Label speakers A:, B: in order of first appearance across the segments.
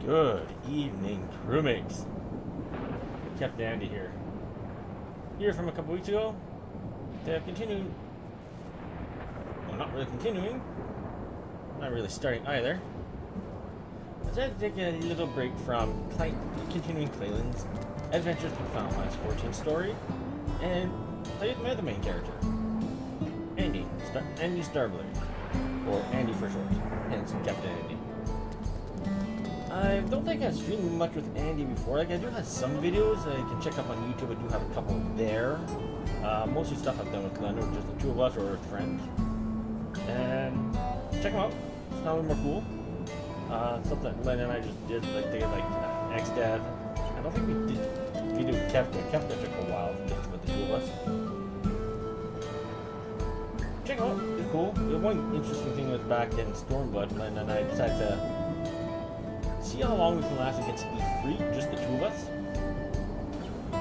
A: Good evening, crewmates. Captain Andy here. Here from a couple weeks ago. They're continuing. Well, not really continuing. Not really starting either. I decided to take a little break from continuing Clayland's Adventures with Final Fantasy XIV story and play with my other main character, Andy Starblade, or Andy for short, hence Captain Andy. I don't think I've streamed much with Andy before. Like, I do have some videos that you can check out on YouTube. I do have a couple there. Mostly stuff I've done with Glenn, or just the two of us, or with friends. And check them out. It's not a little more cool. Stuff that Glenn and I just did, like they did like X-Dev. I don't think we did video with Kefka. Kefka took a while just with the two of us. Check them out. It's cool. The one interesting thing was back in Stormblood, Glenn and I decided to see how long we can last against E3, just the two of us.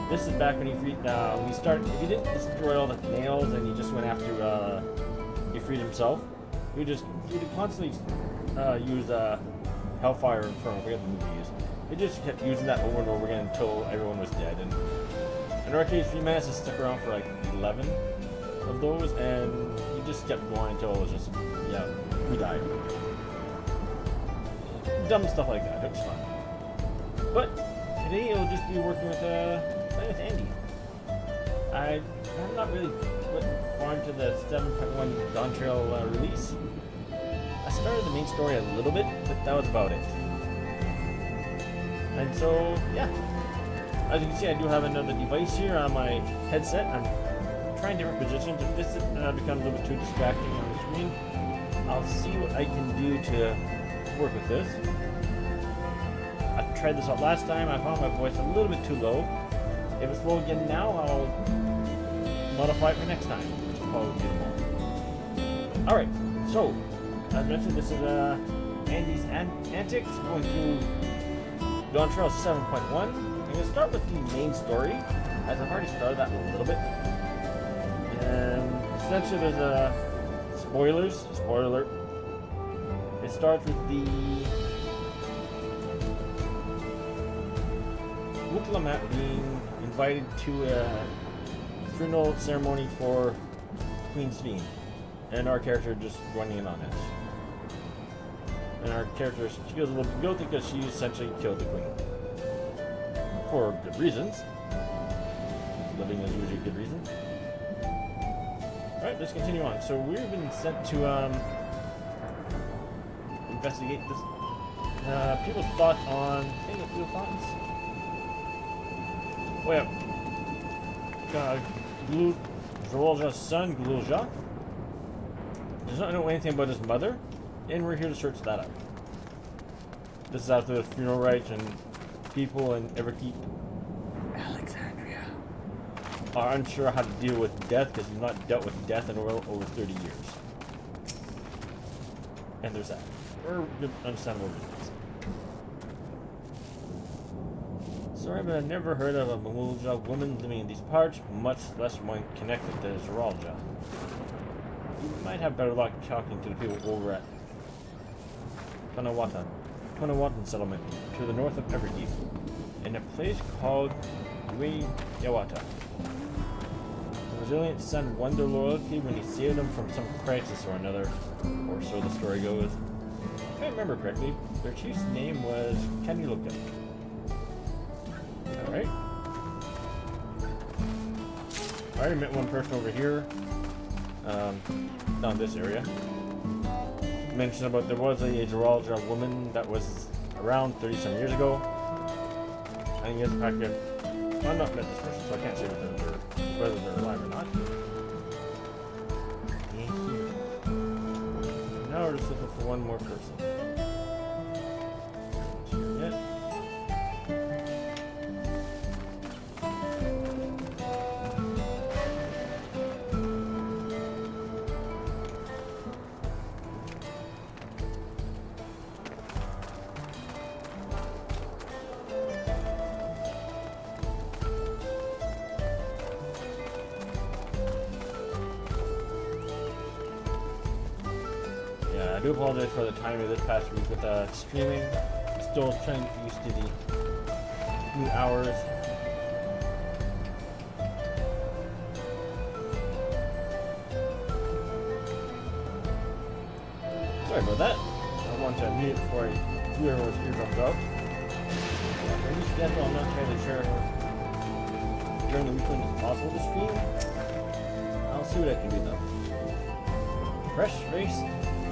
A: This is back when E3, we started, if you didn't destroy all the nails and you just went after E3 himself, he would constantly use Hellfire and Inferno, I forget the movie he used. He just kept using that over and over again until everyone was dead. And in our case, we managed to stick around for like 11 of those, and he just kept going until it was just, yeah, we died. Dumb stuff like that. It was fun. But today I'll just be working with playing with Andy. I'm not really far into the 7.1 Dawntrail release. I started the main story a little bit, but that was about it. And so, yeah. As you can see, I do have another device here on my headset. I'm trying different positions. If this becomes a little bit too distracting on the screen, I'll see what I can do to work with this. I tried this out last time. I found my voice a little bit too low. If it's low again now, I'll modify it for next time, which will probably be more. Alright, so as mentioned, this is Andy's Antics, going through Dawntrail 7.1. I'm going to start with the main story, as I've already started that a little bit. And essentially there's spoilers, spoiler alert. It starts with the Wukalamat being invited to a funeral ceremony for Queen Sveen, and our character just running in on it. And our character, she feels a little bit guilty because she essentially killed the queen. For good reasons. Living is usually a good reason. Alright, let's continue on. So we've been sent to investigate this. People's thoughts on. People's thoughts? Oh yeah. Zorolja's son, Glulja, does not know anything about his mother, and we're here to search that out. This is after the funeral rites, and people in Everkeep, Alexandria, are unsure how to deal with death because he's not dealt with death in over 30 years. And there's that. For understandable reasons. Sorry, but I've never heard of a Mamulja woman living in these parts, much less one connected to Zorolja. You might have better luck talking to the people over at Tonawatan settlement, to the north of Everkeep, in a place called Yawata. The resilient son won their loyalty when he saved them from some crisis or another, or so the story goes. If I remember correctly, their chief's name was Kaniluka. Alright. I already met one person over here. Down this area. Mentioned about there was a Zorolja woman that was around 30-some years ago. I think it's the fact that I've not met this person, so I can't say whether they're alive or not. Now we're just looking for one more person. I do apologize for the timing of this past week with streaming. Just still trying to get used to the new hours. Sorry about that. I want to mute it before I do everyone's eardrums out. For new schedule, I'm not entirely sure during the weekend it's possible to stream. I'll see what I can do though. Fresh face,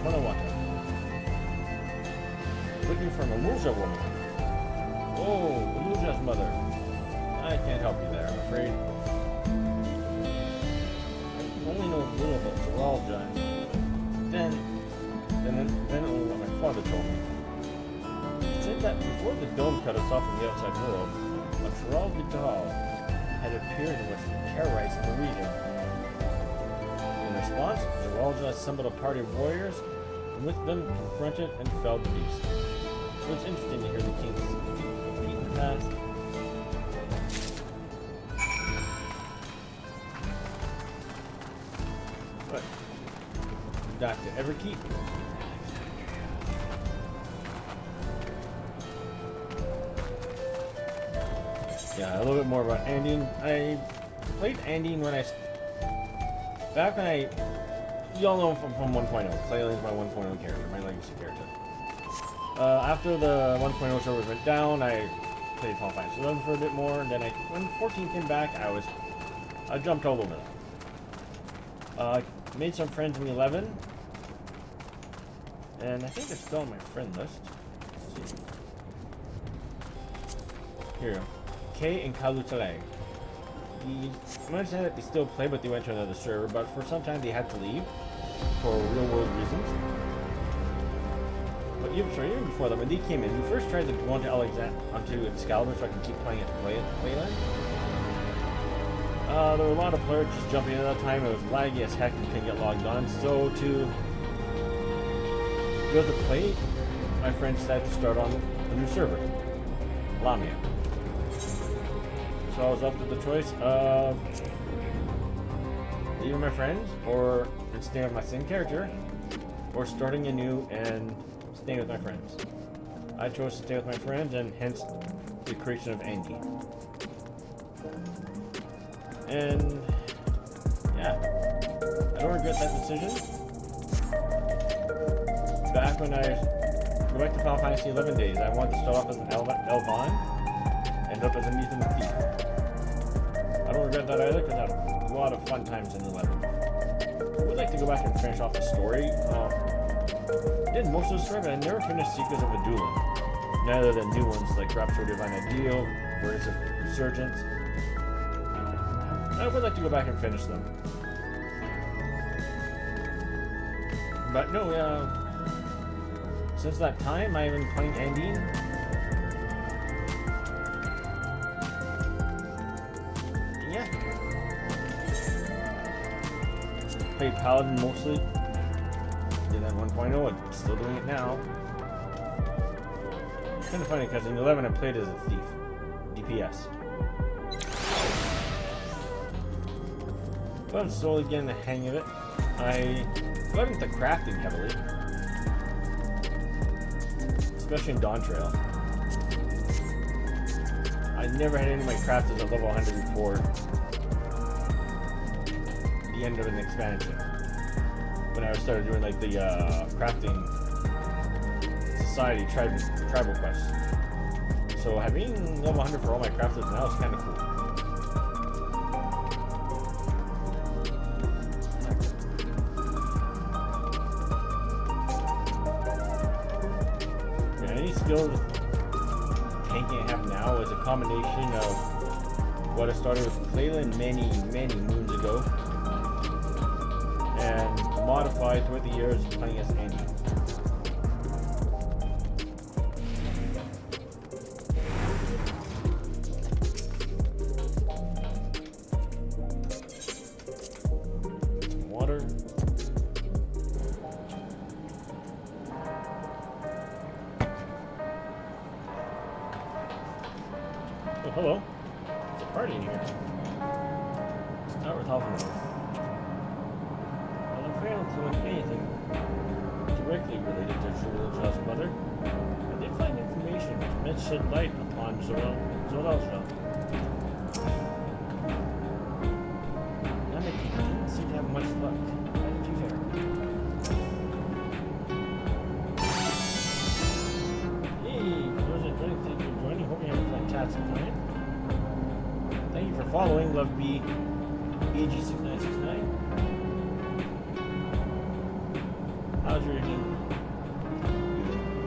A: Tonawata. Looking for Mamuja woman. Oh, Mamuja's mother. I can't help you there, I'm afraid. I only know a little about Geralda, then only what my father told me. It said that before the dome cut us off from the outside world, a Gerald Vidal had appeared and was terrorizing the region. In response, Geralda assembled a party of warriors, and with them confronted and felled the beast. So it's interesting to hear the king's feat in the past. But Dr. Everkeep. Yeah, a little bit more about Andine. I played Andine back when I, y'all know from 1.0. Claylin's my 1.0 character, my legacy character. After the 1.0 servers went down, I played Final Fantasy 11 for a bit more, and then when 14 came back, I jumped all over that. Made some friends in 11, and I think they're still on my friend list. Let's see. Here. Kay and Kalutale. I understand that they still play, but they went to another server, but for some time they had to leave for real world reasons. But even before that, when they came in, we first tried to go onto Excalibur so I can keep playing it Playland. There were a lot of players just jumping in at that time. It was laggy as heck and couldn't get logged on. So to be able to play, my friends decided to start on a new server, Lamia. So I was left with the choice of leaving my friends, or staying with my same character, or starting anew and staying with my friends. I chose to stay with my friends, and hence the creation of Andy. And yeah, I don't regret that decision. Back when I go back to Final Fantasy 11 days, I wanted to start off as an Elvan, end up as a Neathan Thief. I don't regret that either, because I had a lot of fun times in 11. I would like to go back and finish off the story. I did most of the story, but I never finished Secrets of Adulan. Neither the new ones like Rapture Divine Ideal, Words of Resurgence. I would like to go back and finish them. But no, since that time I've been playing Andine. Yeah. Played Paladin mostly. Did that 1.0 and still doing it now. It's kind of funny because in 11 I played as a thief. DPS. But I'm slowly getting the hang of it. I got into crafting heavily. Especially in Dawntrail. I never had any of my crafters at level 100 before the end of an expansion. When I started doing like the crafting society tribal quests. So having level 100 for all my crafters now is kind of cool. Skills tanking I have now is a combination of what I started with Clayland many moons ago and modified throughout the years playing as Andy. Water. Oh, hello. There's a party in here. It's not worth helping with. Well, I'm failing to win anything. directly related to Zolalja's mother, I did find information which may shed light upon Zolalja. Namiki didn't seem to have much luck. How did you fare? Hey, for those enjoying, thank you for joining. Hope you have a fantastic time. Thank you for following. Love B. BG6969.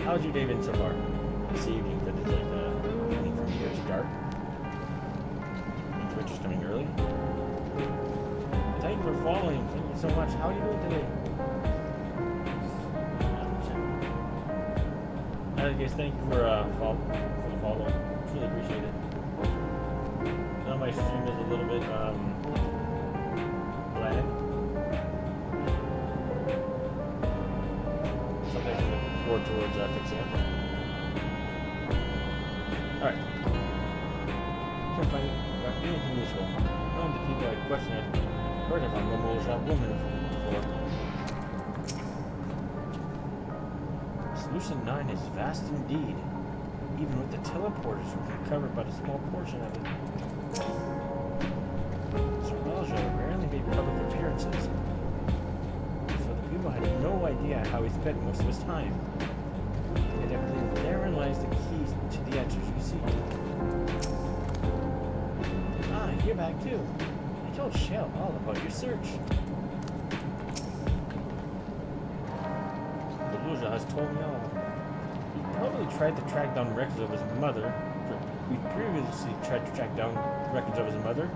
A: How's your day been so far? This evening, that is like evening from here, it's dark. Twitch is coming early. Thank you for following. Thank you so much. How are you doing today? Guys, thank you for the follow. Really appreciate it. Now my stream is a little bit bland. Something to look forward towards fixing. Alright. Can't find anything useful. None of the people I questioned had heard of a Mamulja woman before. Solution 9 is vast indeed. Even with the teleporters, we can cover but a small portion of it. Zolalja rarely made public appearances, so the people had no idea how he spent most of his time. Yet I believe therein lies the keys to the answers we seek. Ah, you're back too. I told Shell all about your search. Zolalja has told me all. He probably tried to track down records of his mother. We previously tried to track down records of his mother,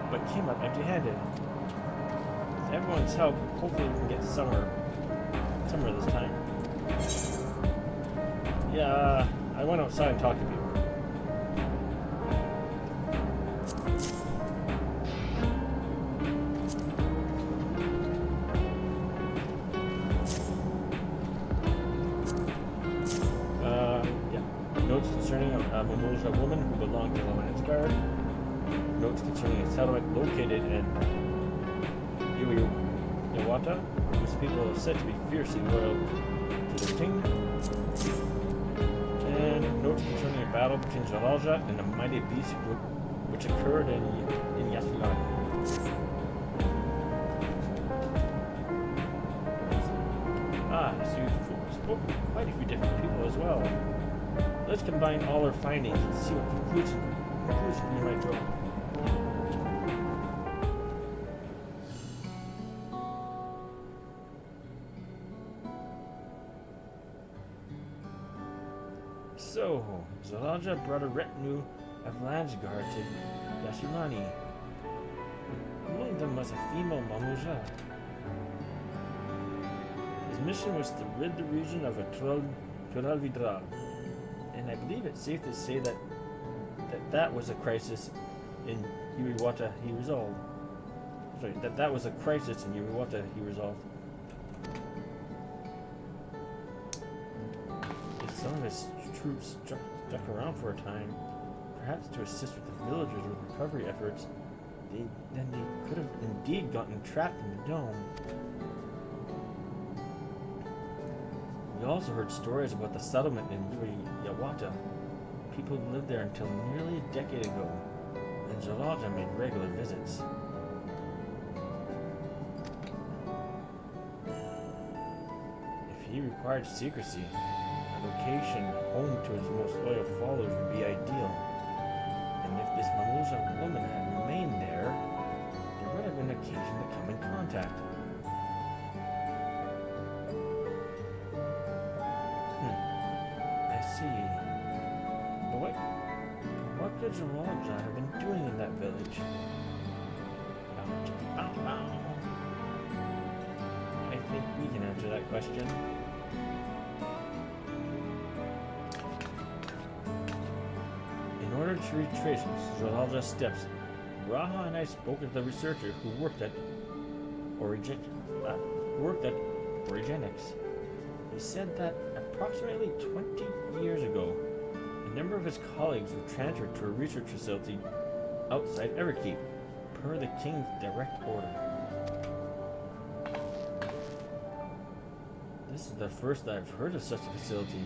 A: but came up empty-handed. With everyone's help, hopefully we can get somewhere this time. Yeah, I went outside and talked to people. Notes concerning a Mamulja woman who belonged to Loman's guard. Notes concerning a settlement located in Yawata, whose people are said to be fiercely loyal to their king. And notes concerning a battle between Zolalja and a mighty beast group which occurred in Yasulani. Ah, so you've spoken to quite a few different people as well. Let's combine all our findings and see what conclusion we might draw. So, Zolalja brought a retinue of Landsguard to Yasulani. Among them was a female Mamulja. His mission was to rid the region of a Turalvidra. And I believe it's safe to say that was a crisis in Uriwata he resolved. Sorry, that was a crisis in Uriwata he resolved. If some of his troops stuck around for a time, perhaps to assist with the villagers with recovery efforts, then they could have indeed gotten trapped in the dome. We also heard stories about the settlement in Yawata. People who lived there until nearly a decade ago, and Zolalja made regular visits. If he required secrecy, a location home to his most loyal followers would be ideal. And if this Mamulja woman had remained there, there would have been occasion to come in contact. What could Zolalja have been doing in that village? I think we can answer that question. In order to retrace Zolalja's steps, Raha and I spoke with the researcher who worked at Origenics. He said that approximately 20 years ago, a number of his colleagues were transferred to a research facility outside Everkeep, per the king's direct order. This is the first I've heard of such a facility.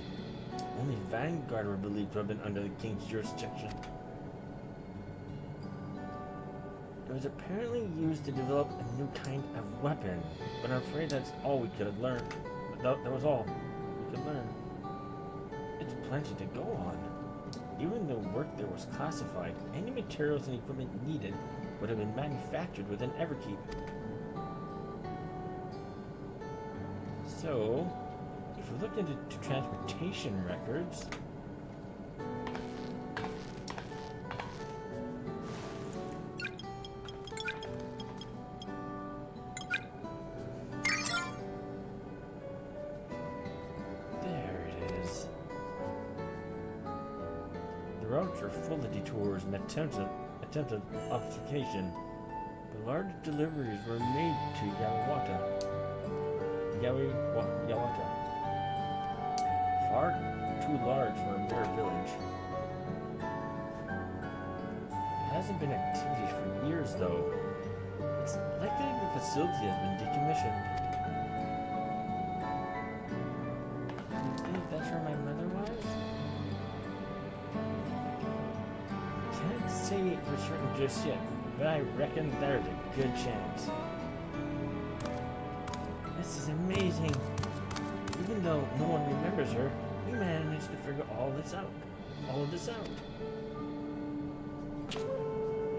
A: Only Vanguard were believed to have been under the king's jurisdiction. It was apparently used to develop a new kind of weapon, but I'm afraid that's all we could have learned. That was all we could learn. It's plenty to go on. Even though work there was classified, any materials and equipment needed would have been manufactured within Everkeep. So, if we look into transportation records, there it is. The routes are full of detours and attempts at obfuscation, but large deliveries were made to Yawata. Far too large for a mere village. There hasn't been activity for years, though. It's likely the facility has been decommissioned. You think that's where my mother was? Can't say for certain just yet, but I reckon there's a good chance. This is amazing. Even though no one remembers her, we managed to figure all of this out.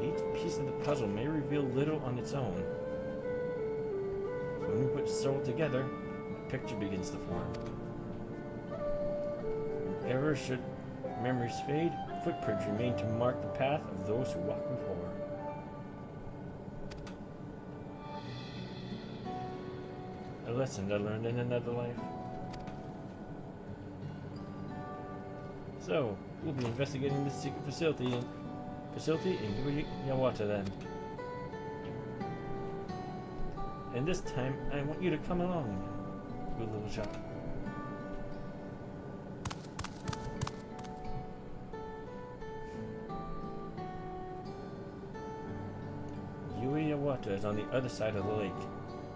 A: Each piece of the puzzle may reveal little on its own. When we put several together, a picture begins to form. Whenever should memories fade, footprints remain to mark the path of those who walk before. A lesson I learned in another life. So, we'll be investigating this secret facility in Yawata then. And this time, I want you to come along, good little shop. Yawata is on the other side of the lake.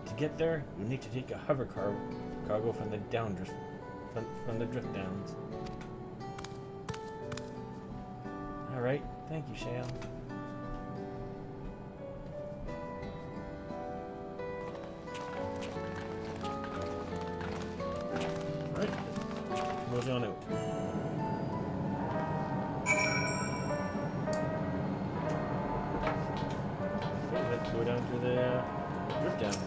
A: To get there, you'll need to take a hover cargo from the from the drift downs. Alright, thank you, Shale. Alright, goes on out. Okay, let's go down to the drift downs.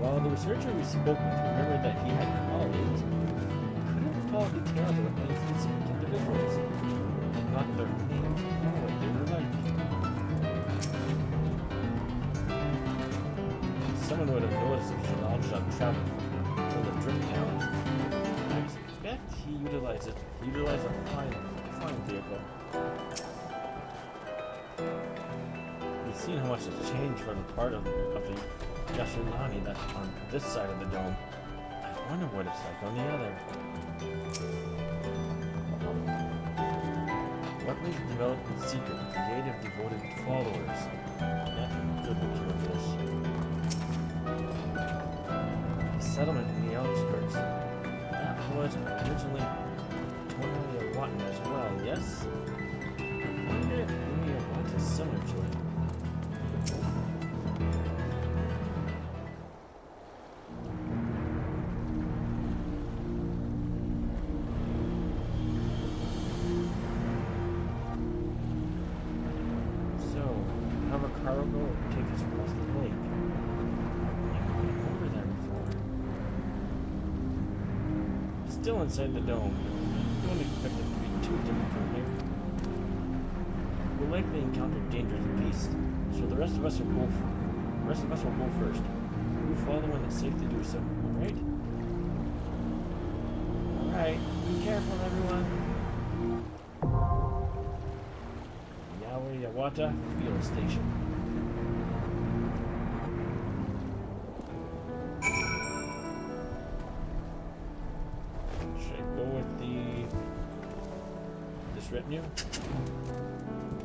A: While the researcher we spoke with remembered that he had colleagues, he couldn't recall details about any specific individuals. not their names. Oh, wait, they were like... Someone would have noticed if Dawntrail traveled from the drift towns. I expect he utilized a flying vehicle. We've seen how much has changed from the part of the Yasunani that's on this side of the dome. I wonder what it's like on the other. What was developed in secret with the aid of devoted followers? Nothing good will come of this. The settlement in the outskirts. That was originally Tornado Watton as well, yes? I wonder if any of what is similar to it. Still inside the dome. Don't expect it to be too different from here. We'll likely encounter dangerous beasts, so the rest of us will go first. We'll follow when it's safe to do so, alright? Alright, be careful everyone. Yawata Field Station. Retinue?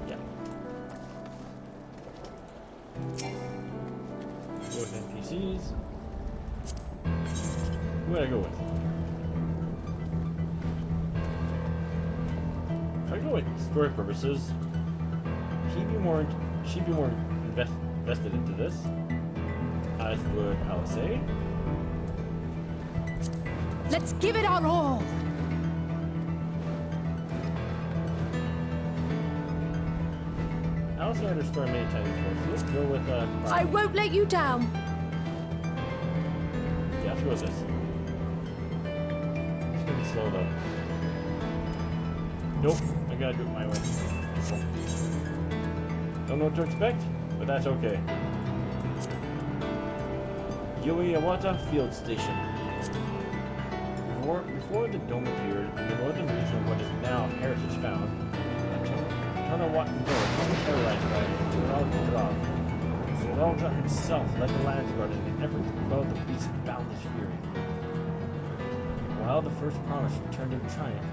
A: Yeah. Go with NPCs. Who would I go with? If I go with story purposes, she'd be more invested into this, as would Alice.
B: Let's give it our all!
A: I also heard her story many times before, so let's go with
B: I won't let you down!
A: Yeah, let's go with this. It's gonna be slow though. Nope, I gotta do it my way. Don't know what to expect, but that's okay. Yawata Field Station. Before the dome appeared in the northern region of what is now Heritage Found, Turner Watton Village was terrorized by Zoralja himself led the Landsguard in an effort to quell the beast's boundless fury. While the first promise returned in triumph,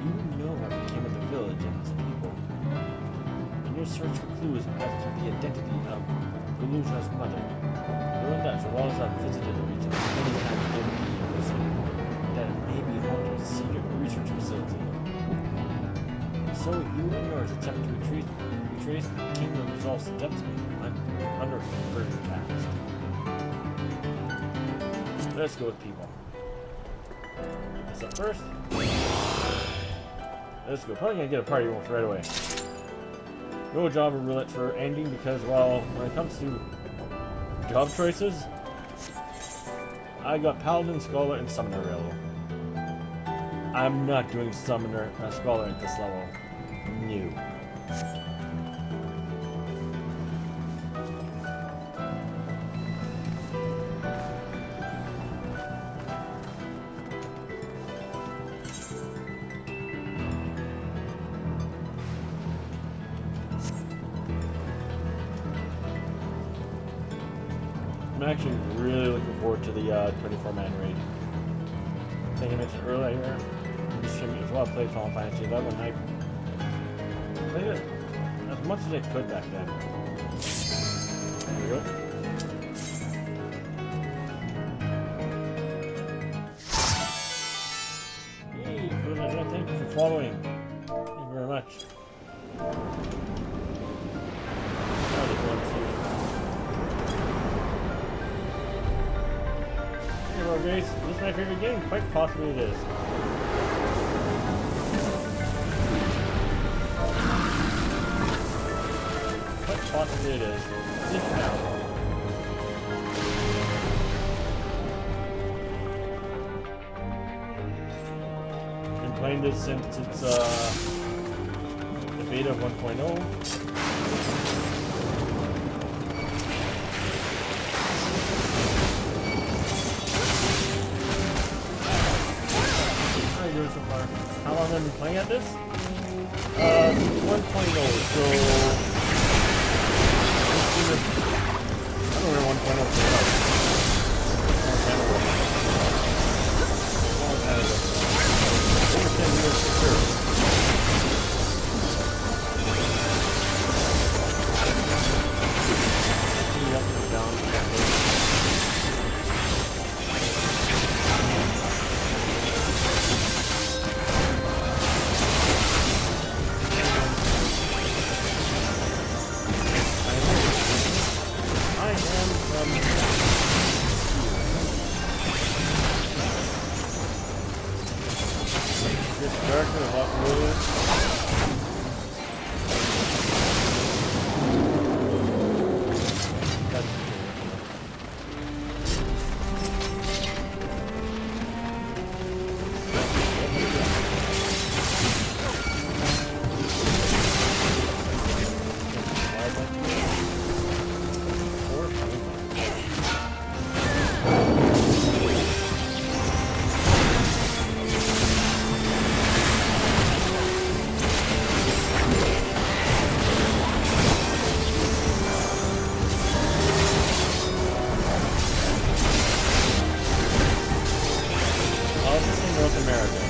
A: few know what became of the village and its people. In your search for clues as to the identity of Galuja's mother, learn that Zoralja visited the region many times over the years, that it may be home to a secret research facility. So you and yours attempt to retrace the kingdom's all steps under further past. Let's go with people. This up first. Let's go. Probably gonna get a party almost right away. No job or roulette for ending because, well, when it comes to job choices, I got Paladin, Scholar, and Summoner available. I'm not doing Summoner or Scholar at this level. New. I'm actually really looking forward to the 24-man raid. I think I mentioned earlier, this streaming as well. I played Final Fantasy XI and I played it as much as I could back then. There we go. Hey, thank you for following. Thank you very much. Hello, Grace. This is my favorite game. Quite possibly it is. Possibly it is. If now. Been playing this since its beta 1.0. How are you doing so far? How long have you been playing at this? 1.0, so... I don't remember 1.0 for over 10 years for sure. Up and down. I am from this character of automotive. North America.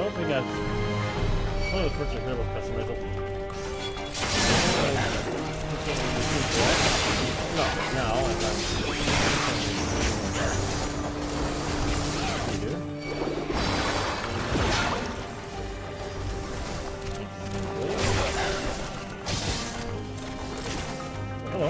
A: don't think that's one of the first I heard about customizable. No, now I'm not. You do? Hello.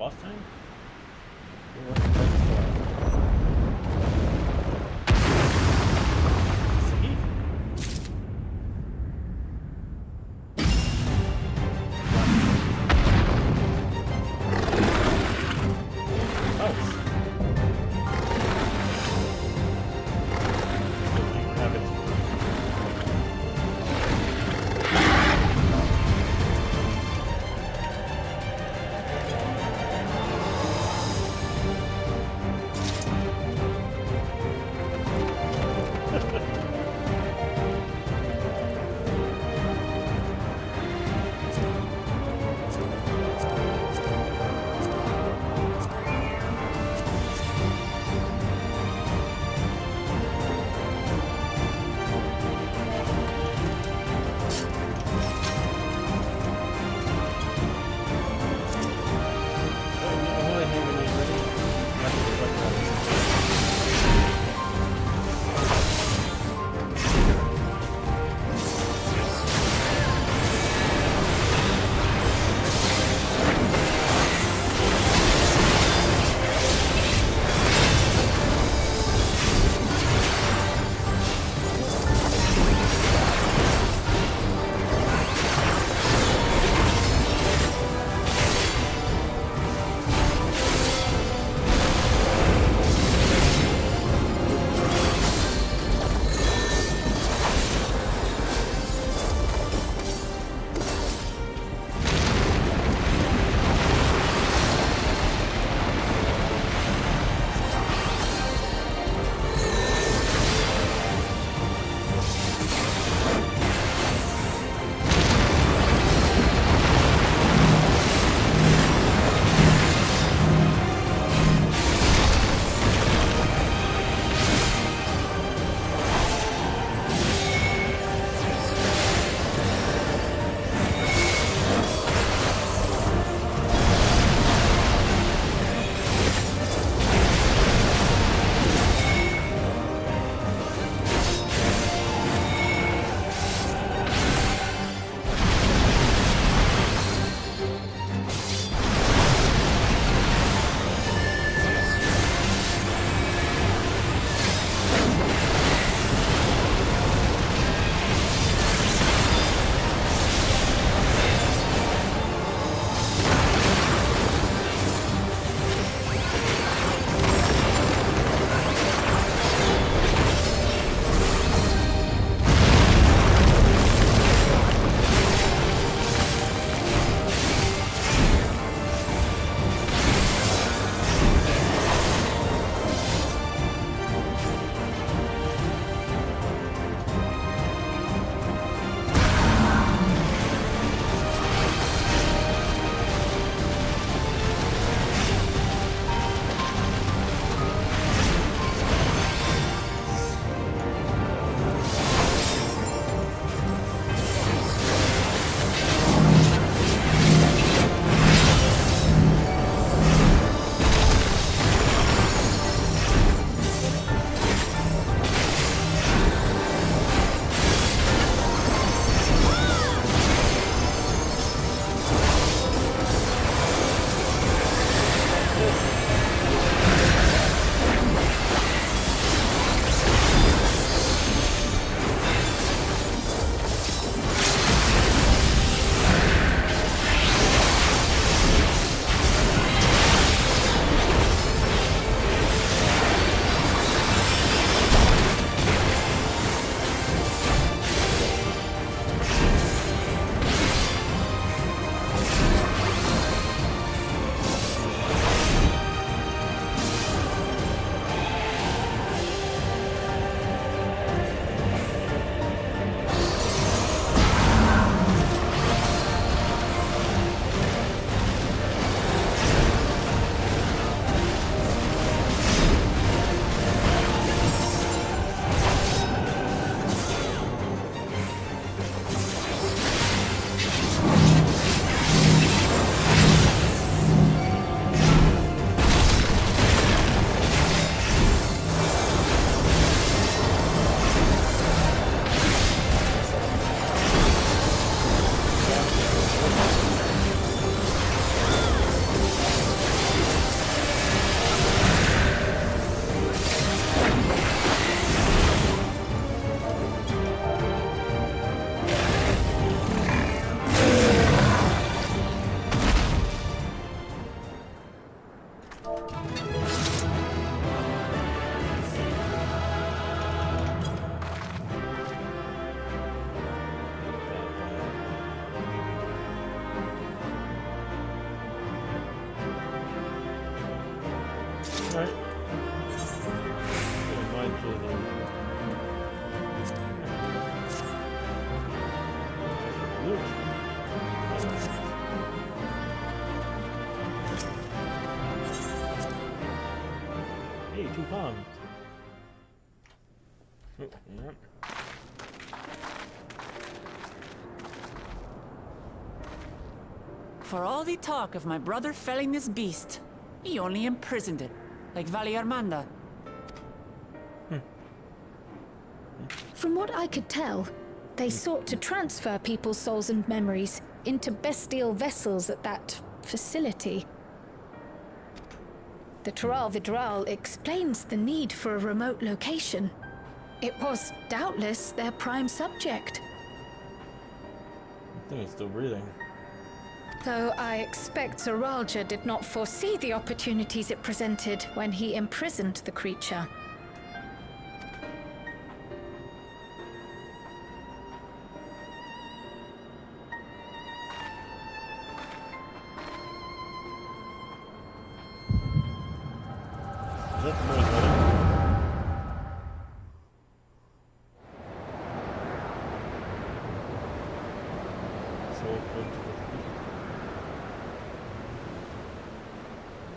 A: last time? It wasn't quite as well. See? Nice. Good thing we have it. Alright. Yeah, mine should have. Hey, 2 palms. Oh, yep.
C: For all the talk of my brother felling this beast, he only imprisoned it, like Valley Armanda.
B: From what I could tell, they sought to transfer people's souls and memories into bestial vessels at that facility. The Tural Vidral explains the need for a remote location. It was doubtless their prime subject.
A: I think it's still breathing.
B: Though I expect Zoralja did not foresee the opportunities it presented when he imprisoned the creature.
A: Is that the boy's wedding?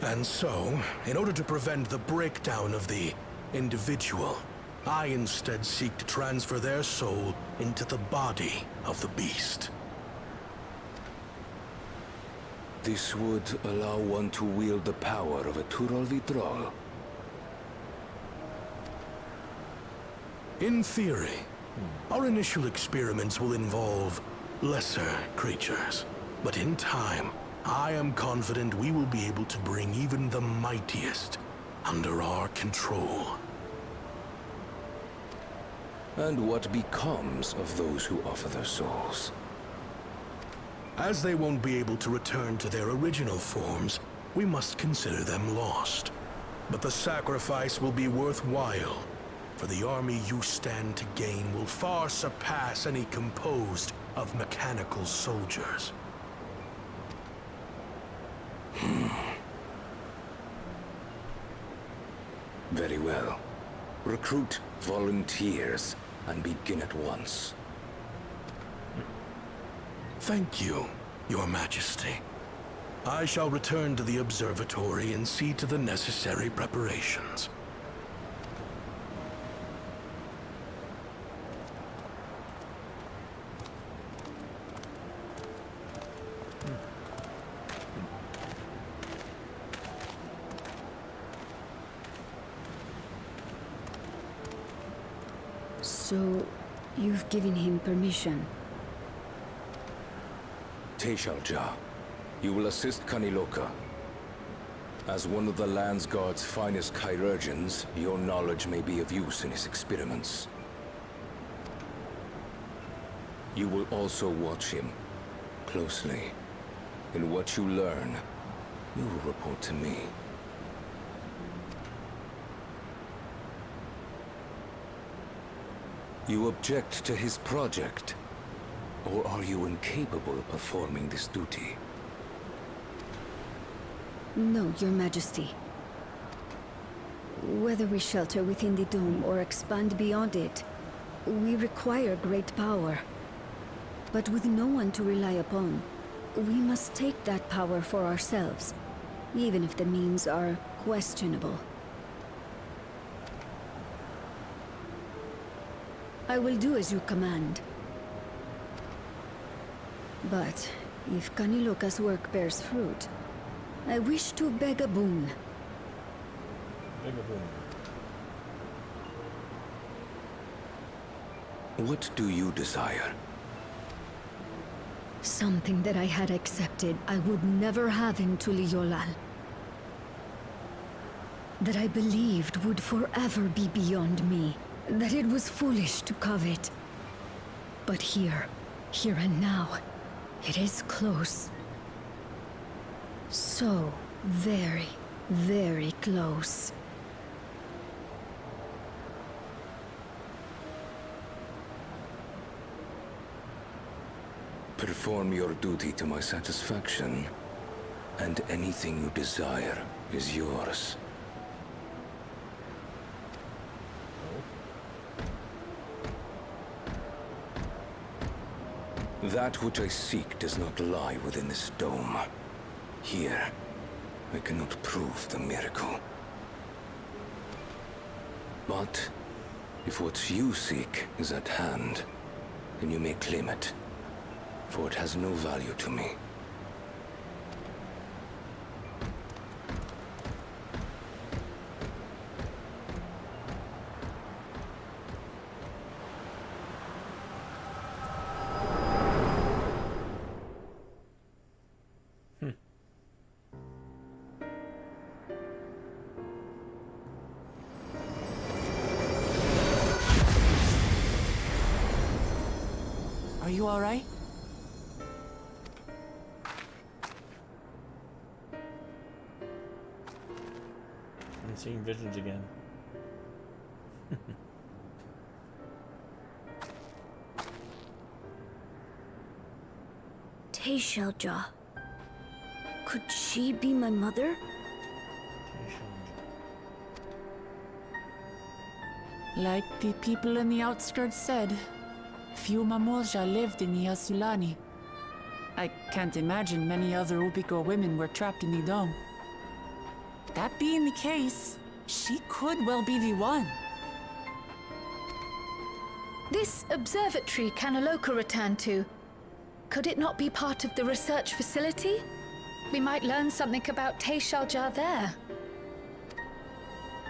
D: And so, in order to prevent the breakdown of the individual, I instead seek to transfer their soul into the body of the beast.
E: This would allow one to wield the power of a Tural Vidral.
D: In theory, our initial experiments will involve lesser creatures. But in time, I am confident we will be able to bring even the mightiest under our control.
E: And what becomes of those who offer their souls?
D: As they won't be able to return to their original forms, we must consider them lost. But the sacrifice will be worthwhile, for the army you stand to gain will far surpass any composed of mechanical soldiers.
E: Very well. Recruit volunteers and begin at once.
D: Thank you, Your Majesty. I shall return to the observatory and see to the necessary preparations.
F: So, you've given him permission?
E: Teshalja, you will assist Kaniloka. As one of the Land's Guard's finest chirurgeons, your knowledge may be of use in his experiments. You will also watch him closely. In what you learn, you will report to me. You object to his project? Or are you incapable of performing this duty?
F: No, Your Majesty. Whether we shelter within the dome or expand beyond it, we require great power. But with no one to rely upon, we must take that power for ourselves, even if the means are questionable. I will do as you command. But if Kaniloka's work bears fruit, I wish to beg a boon.
A: Beg a boon.
E: What do you desire?
F: Something that I had accepted I would never have in Tuliyollal. That I believed would forever be beyond me. That it was foolish to covet. But here and now, it is close. So very, very close.
E: Perform your duty to my satisfaction, and anything you desire is yours. That which I seek does not lie within this dome. Here, I cannot prove the miracle. But if what you seek is at hand, then you may claim it, for it has no value to me.
C: Are you all right?
A: I'm seeing visions again.
F: Teishelja. Could she be my mother?
C: Like the people in the outskirts said, few Mamolja lived in the Yasulani. I can't imagine many other Ubico women were trapped in the dome. That being the case, she could well be the one.
B: This observatory Kanaloka returned to, could it not be part of the research facility? We might learn something about Teishelja there.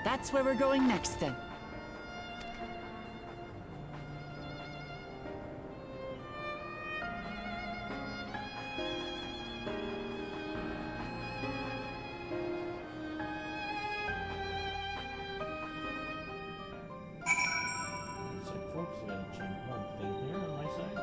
C: That's where we're going next then.
A: So, folks, I gotta change one thing here on my side.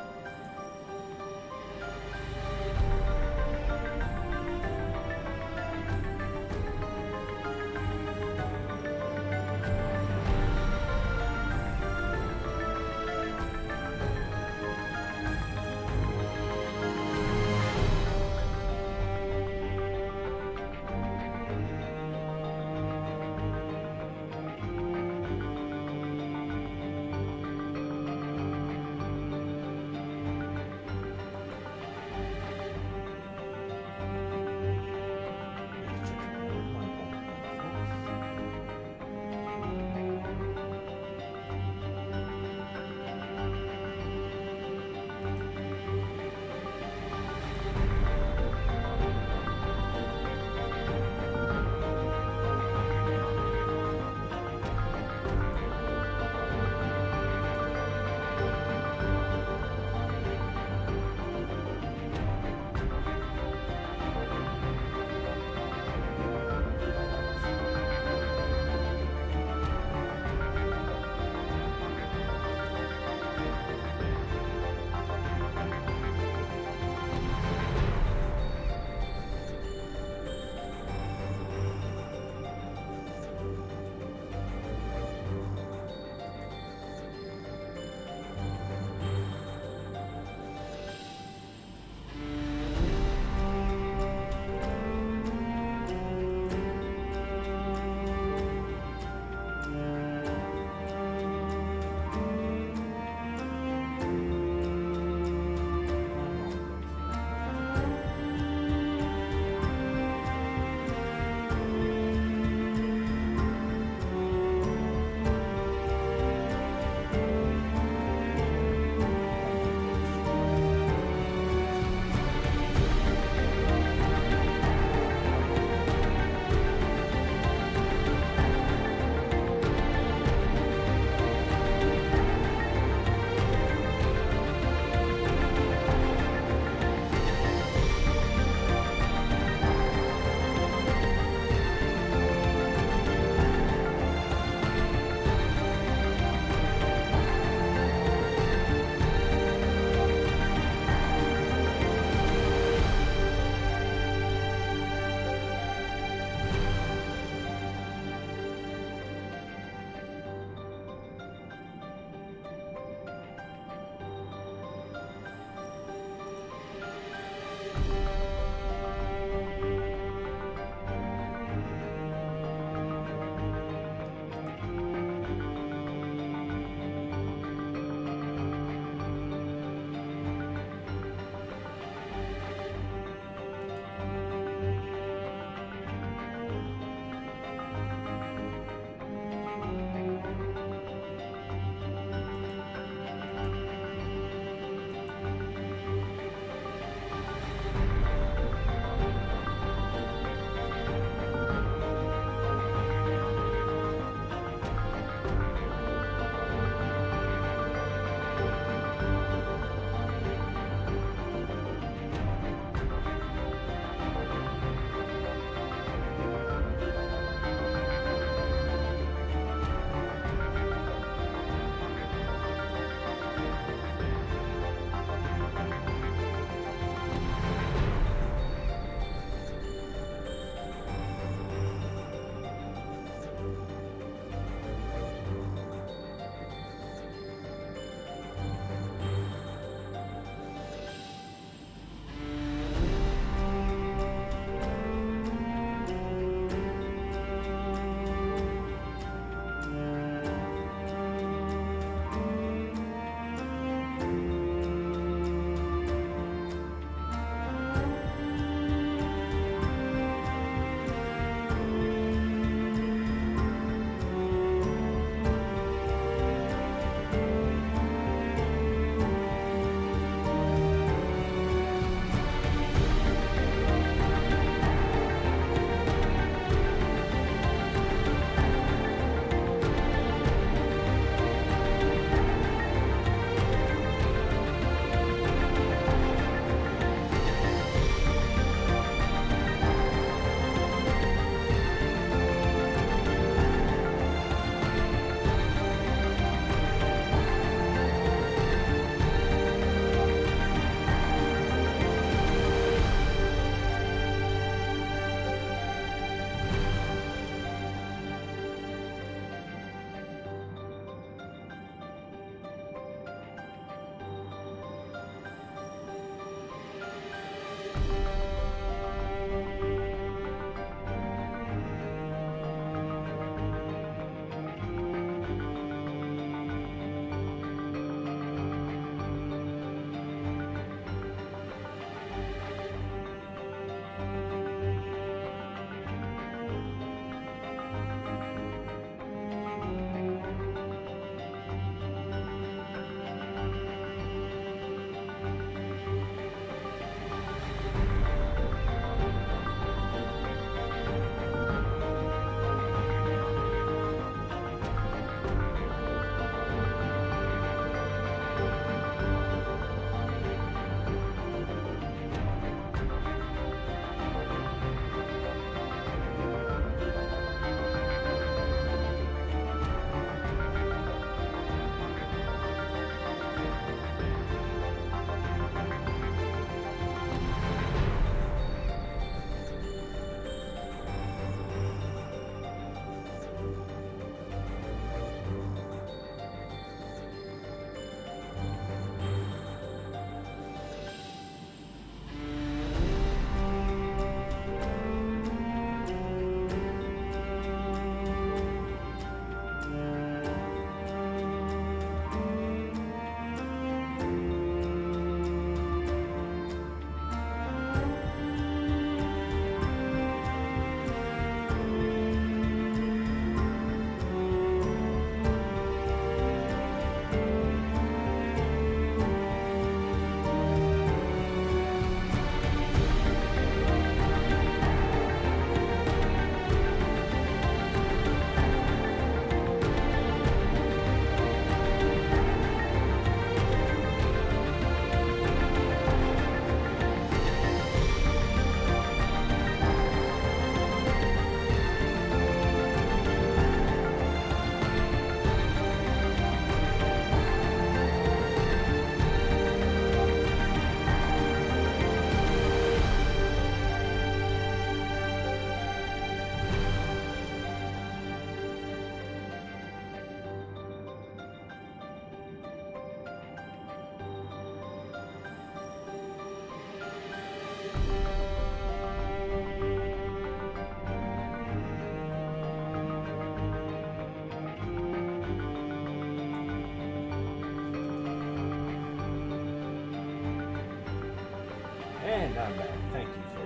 A: And I'm back. Thank you for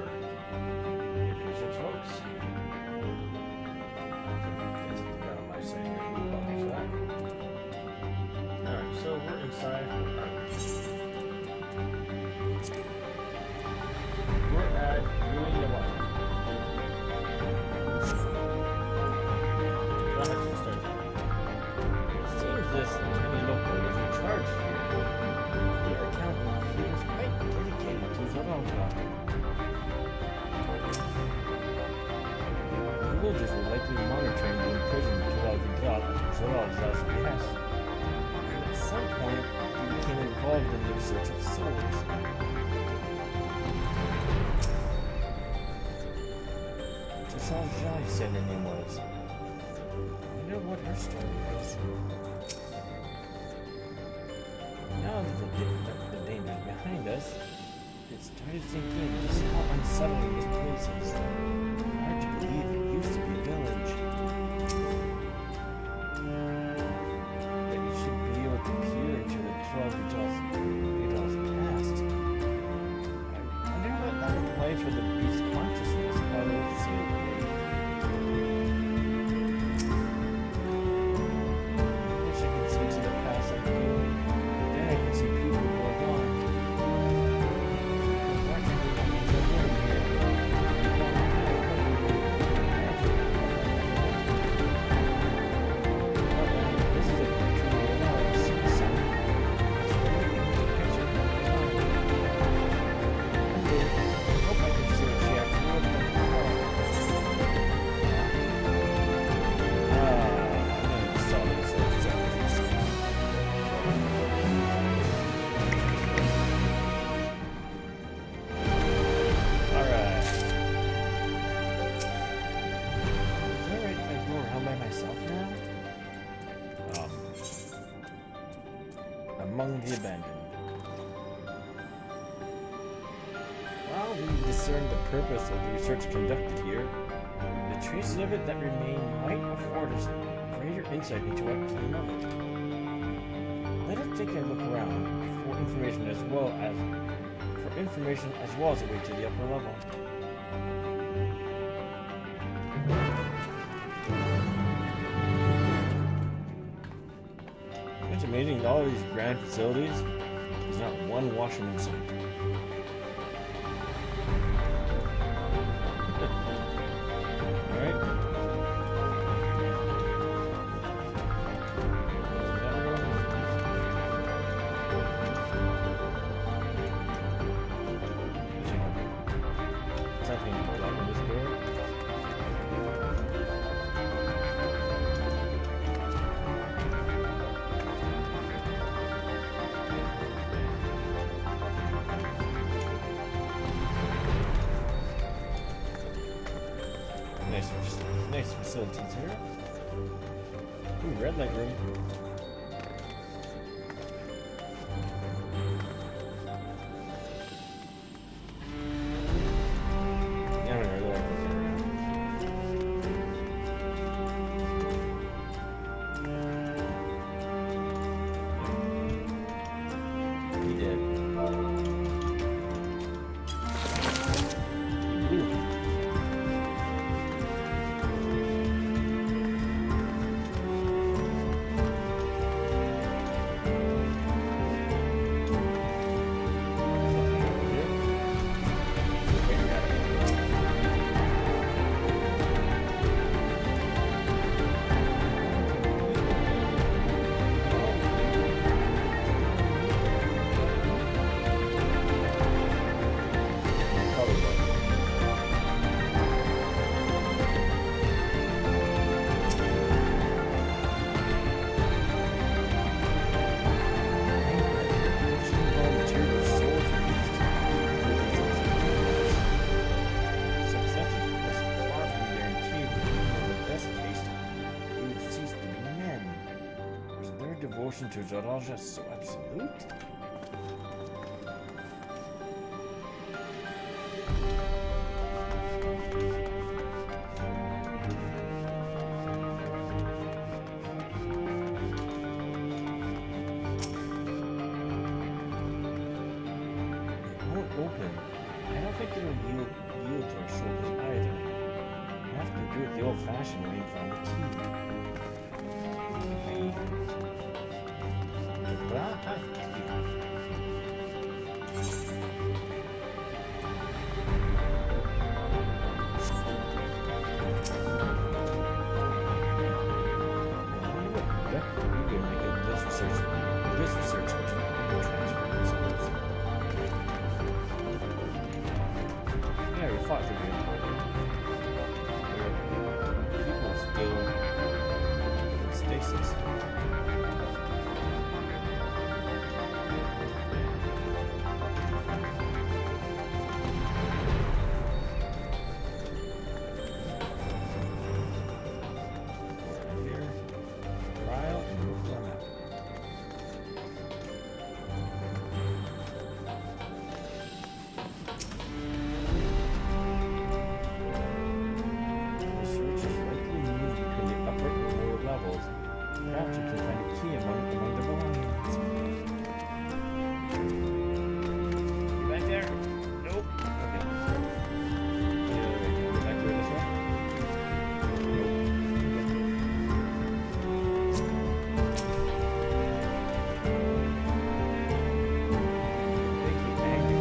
A: your patience, folks. That's got on my side here. Apologies for that. Alright, so we're inside. We're at Yuyawa. Go ahead and start talking. It seems this tiny local is in charge here. Your accountant here is quite dedicated to Zoronga. The villagers were likely monitoring the imprisonment of Zoronga's behest. And at some point, he became involved in the research of souls. Zoronga, he said her name was. I wonder what her story is. Now that the danger's behind us, it started sinking in just how unsettling this place is. Hard to believe it used to be a village. That you should be able to peer into the 12 Vidal's past. I wonder what that implies for the beast's consciousness while it was sealed away. Wish I could see to the past like you. Then I can see people who are gone. Among the abandoned. While we discern the purpose of the research conducted here, the traces of it that remain might afford us greater insight into what came of it. Let us take a look around for information as well as a way to the upper level. It's amazing that all of these grand facilities, there's not one washroom in sight. Alright. Something like this door. Nice facilities here. Ooh, red light room. Yeah, I don't know, red light room. He did. Blue. Devotion to Zoronga so absolute? It won't open. I don't think it'll yield to our shoulders either. We have to do it the old-fashioned way and find the key. Perhaps we can find a key among the belongings. You back there? Nope. Okay. Back here this way? Nope. They keep angry.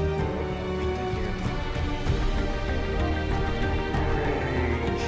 A: Rage.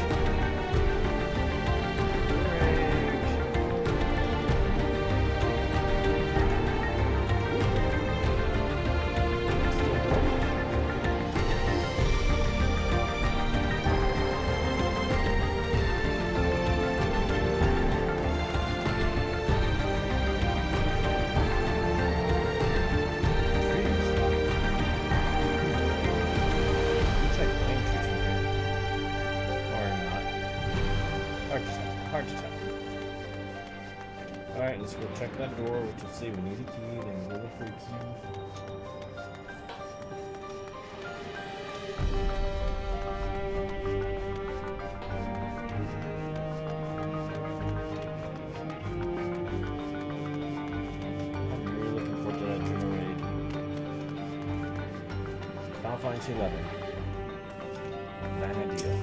A: Hard to tell. Alright, let's go check that door, which will say we need a key, then we'll look for a key. I'm really looking forward to that journal raid. Final Fantasy 11. Bad idea.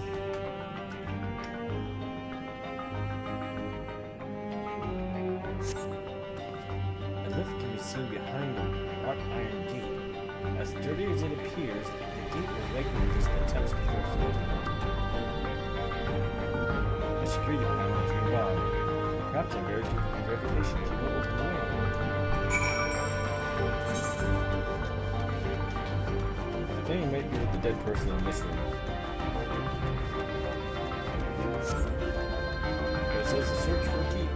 A: Seen behind them, a wrought iron gate. As dirty as it appears, the gate will likely just attempts to force it open. The security panel is nearby. Perhaps a verification key will open the way. I think it might be with the dead person in this room. It says to search for a key.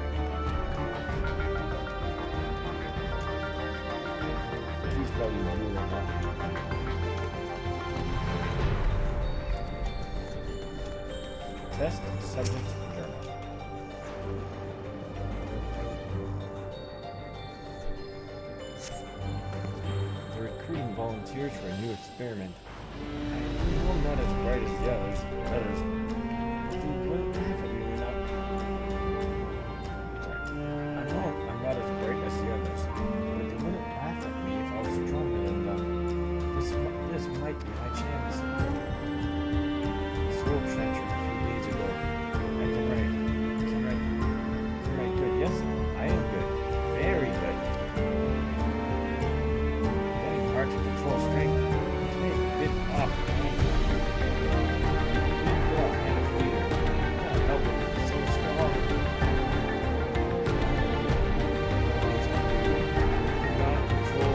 A: Probably blue right now. Test subject journal. They're recruiting volunteers for a new experiment. I'm not as bright as the others. I'm not as bright as the others. This might be my chance. Soul transfer a few days ago. I can write. Good. Yes, I am good. Very good. Getting hard to control strength. Hey, bit off. And a leader. Can't help it. It's so strong. Cannot control.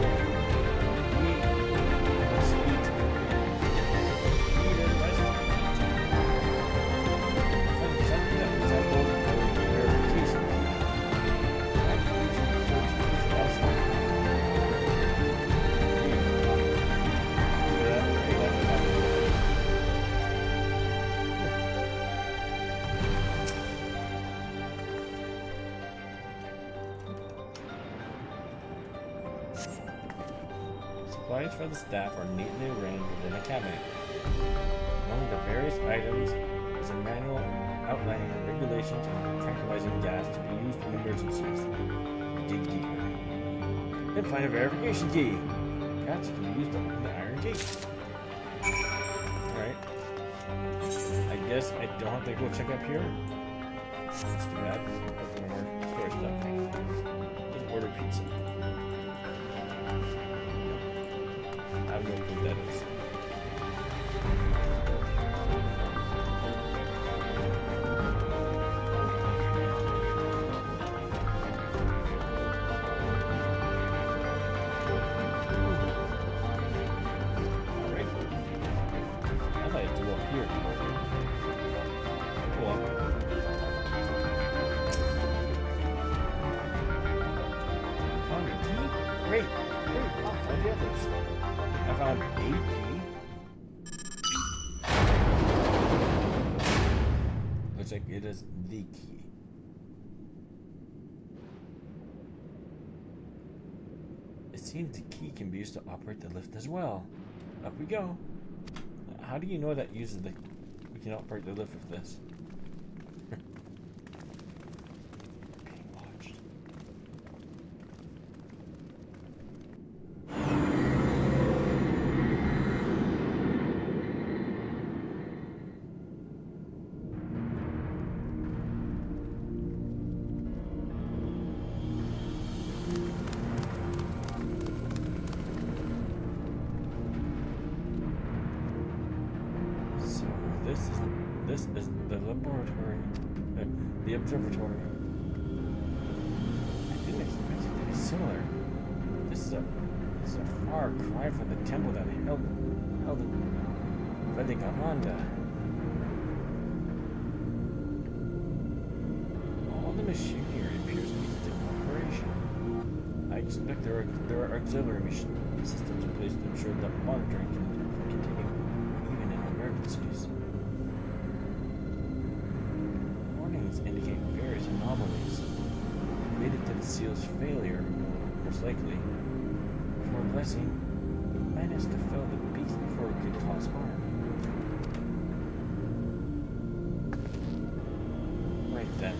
A: Supplies for the staff are neatly arranged within a cabinet. Among the various items is a manual outlining the regulations and tranquilizing gas to be used in emergencies. Dig deeper. And find a verification key. Perhaps it can be used to open the iron gate. guess I don't have to go check up here. That's too bad. That's one more storage stuff. Just order pizza. I have no clue what that is. Alright. I thought I had to go up here. Cool. Found a key? Great. I'll find the others. I found a key. Looks like it is the key. It seems the key can be used to operate the lift as well. Up we go. How do you know that uses the... we can operate the lift with this? Being watched. So this is the laboratory, the observatory. I didn't expect it to be similar. This is a far cry from the temple that held Vedikamanda. All the machinery appears to be still in operation. I expect there are auxiliary systems in place to ensure that monitoring can continue even in emergencies. Warnings indicate various anomalies related to the seal's failure, most likely. For a blessing, we managed to fell the beast before it could cause harm. Right then,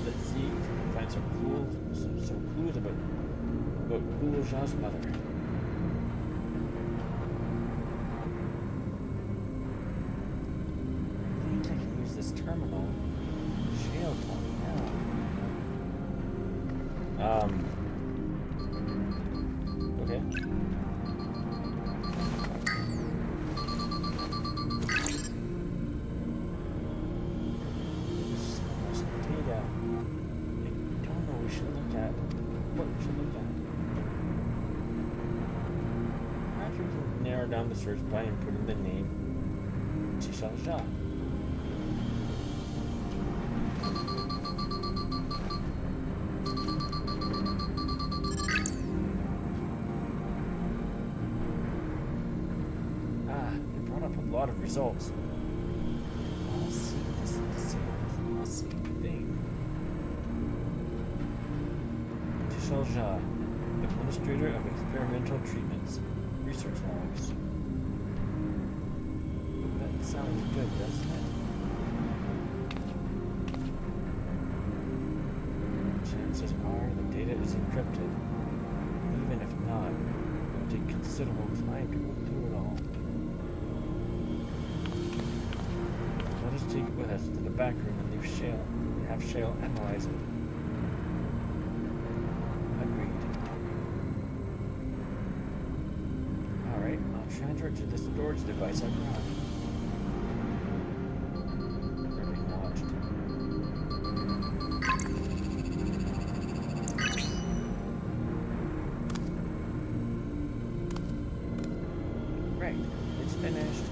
A: let's see if we can find some clues about Gulaja's mother. I think I can use this terminal. Shale taught me how. Okay. This is so much data. I don't know what we should look at. Perhaps we can narrow down the search by inputting the name Tishalja. It brought up a lot of results. All seem the same thing. Tishalja, Administrator of Experimental Treatments, Research Logs. That sounds good, doesn't it? Chances are the data is encrypted. Even if not, it will take considerable time to go through it all. Let us take it with us to the back room and have Shale analyze it. Agreed. Alright, I'll transfer it to the storage device I brought. Acknowledged. Right, it's finished.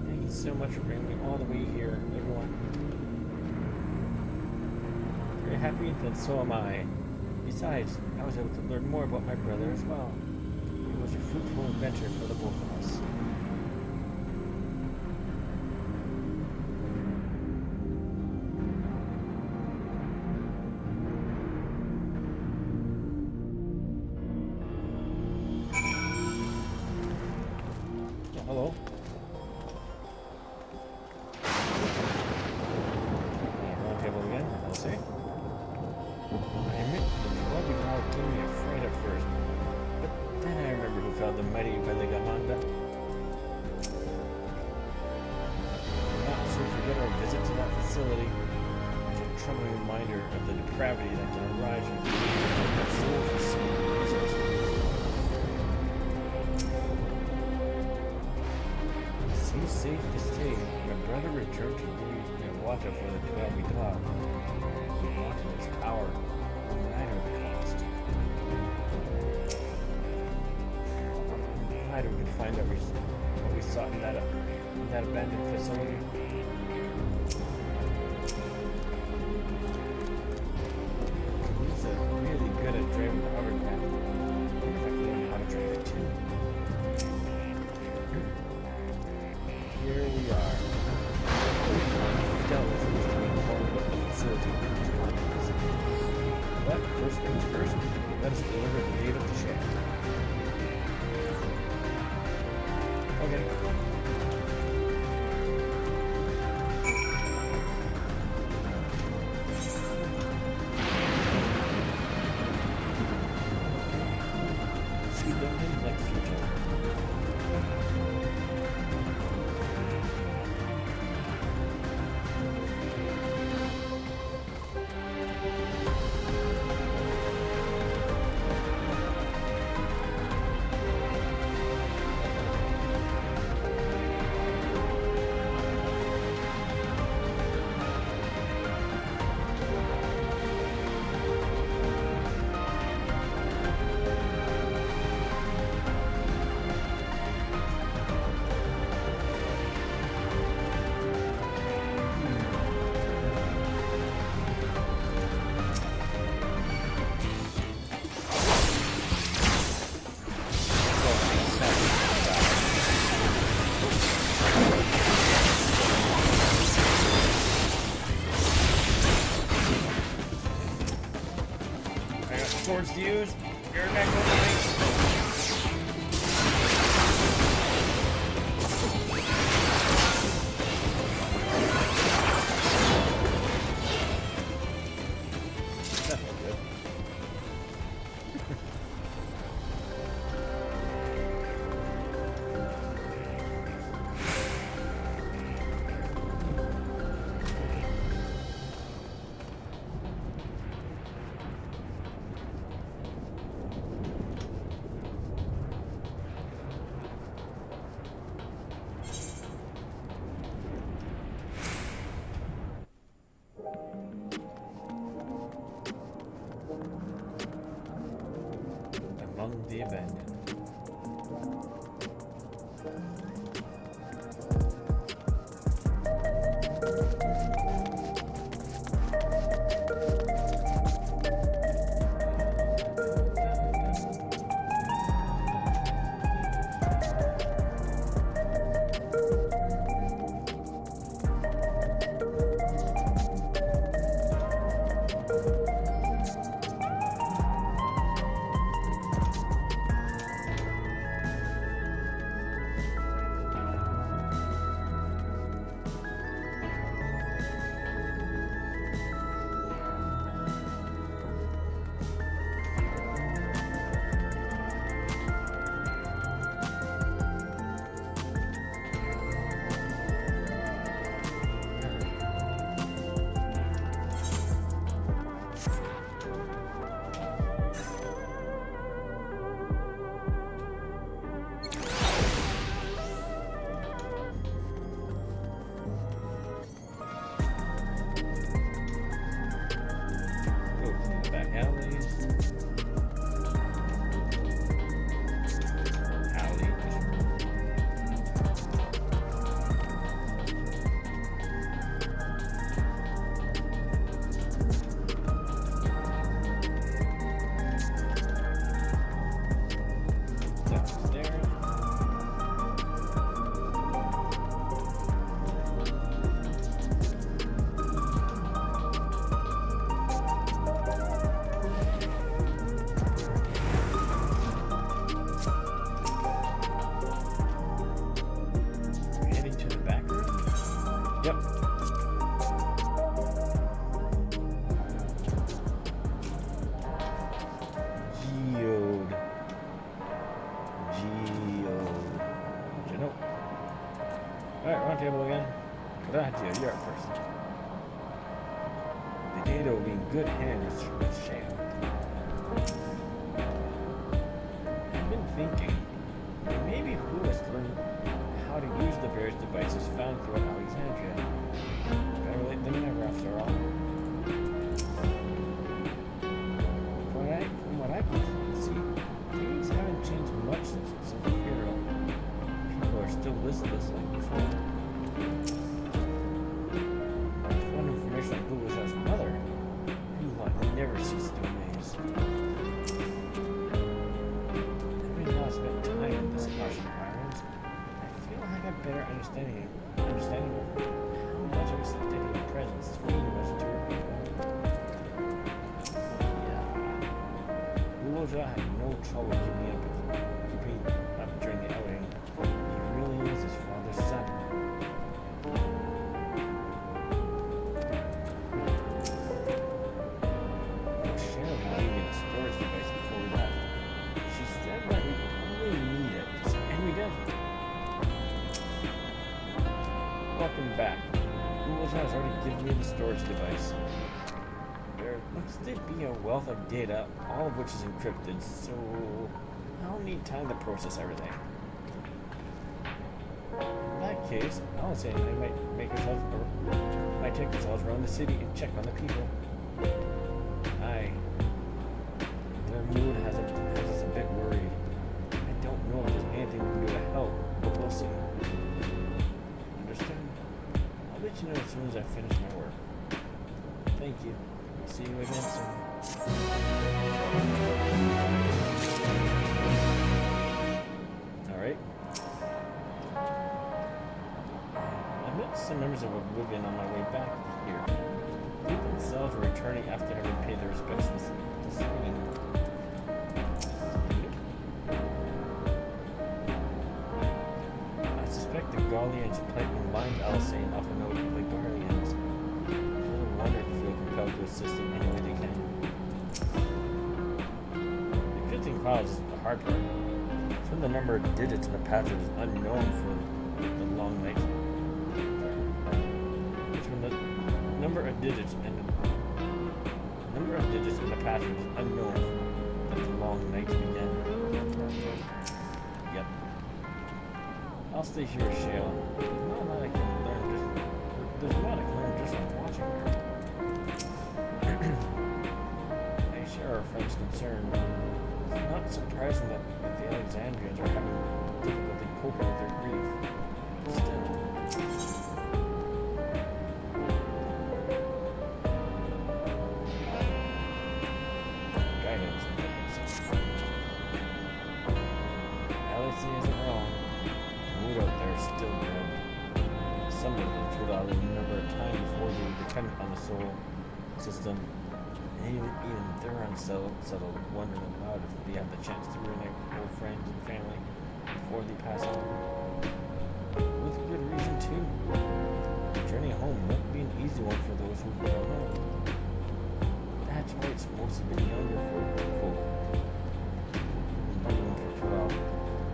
A: Thank you so much for bringing me all the way here, everyone. Very happy, and so am I. Besides, I was able to learn more about my brother as well. It was a fruitful adventure for the both of us. Yeah, hello. Table again, I'll say. I admit the bloody mouth gave me a fright at first, but then I remember who found the mighty Veligamanda. facility is a troubling reminder of the depravity that can arise from the resources. Seems safe to say my brother returned to Rui and watch out for the 12 we taught. He wanted his power, no matter the cost. I'm glad we could find out what we sought in that abandoned facility. He's really good at driving the hovercraft. I wonder if I can learn how to drive it too. Here we are. Dallas is trying to form a facility into contacts. But first things first, let us deliver the data to Shan. Okay. See them in the next future. Swords to use. You're back over me. That felt good. Among the abandoned. Alright, round table again. But I had to do Europe first. The data will be in good hands with Shale. I've been thinking that maybe Who has learned how to use the various devices found throughout Alexandria. Better late than never, after all. From what I can see, things haven't changed much since the funeral. People are still listless like before. I found information on Google's mother. He never ceased to amaze. Every now I spent time in this harsh environment, I feel like I have better understanding of how much of a steady presence freedom was to her people. Yeah. had no trouble keeping up during the outing. He really is his father's son. Cheryl gave me the storage device before we left. She said that we really need it, and we did. Welcome back. Google has already given me the storage device. There looks to be a wealth of data, all of which is encrypted, so I'll need time to process everything. In that case, I'll say I might take ourselves around the city and check on the people. Their mood has us a bit worried. I don't know if there's anything we can do to help, but we'll see. Understand? I'll let you know as soon as I finish my work. Thank you. See you again soon. Alright. I met some members of Oblivion on my way back here. They themselves were returning after having paid their respects this evening. I suspect the Gallians blind Alcine off a note of the Guardians. I wonder if they feel compelled to assist in any way they can. The encrypting files is the hard part. It's when the number of digits in the password is unknown for the long night. It's when the number of digits in the password is unknown that the long nights begin. Yep. I'll stay here with Shale. There's not a lot I can learn just from watching her. I share our friend's concern. It's not surprising that the Alexandrians are having difficulty coping with their grief. Still. Guidance. Alex isn't wrong. The mood out there is still good. Some of them through out a number of times before they were dependent on the soul system. And even they're unsettled, wondering aloud if they have the chance to reunite old friends and family before they pass on. With good reason too. The journey home won't be an easy one for those who don't know. That's why it's mostly been younger folk. Who've been for 12.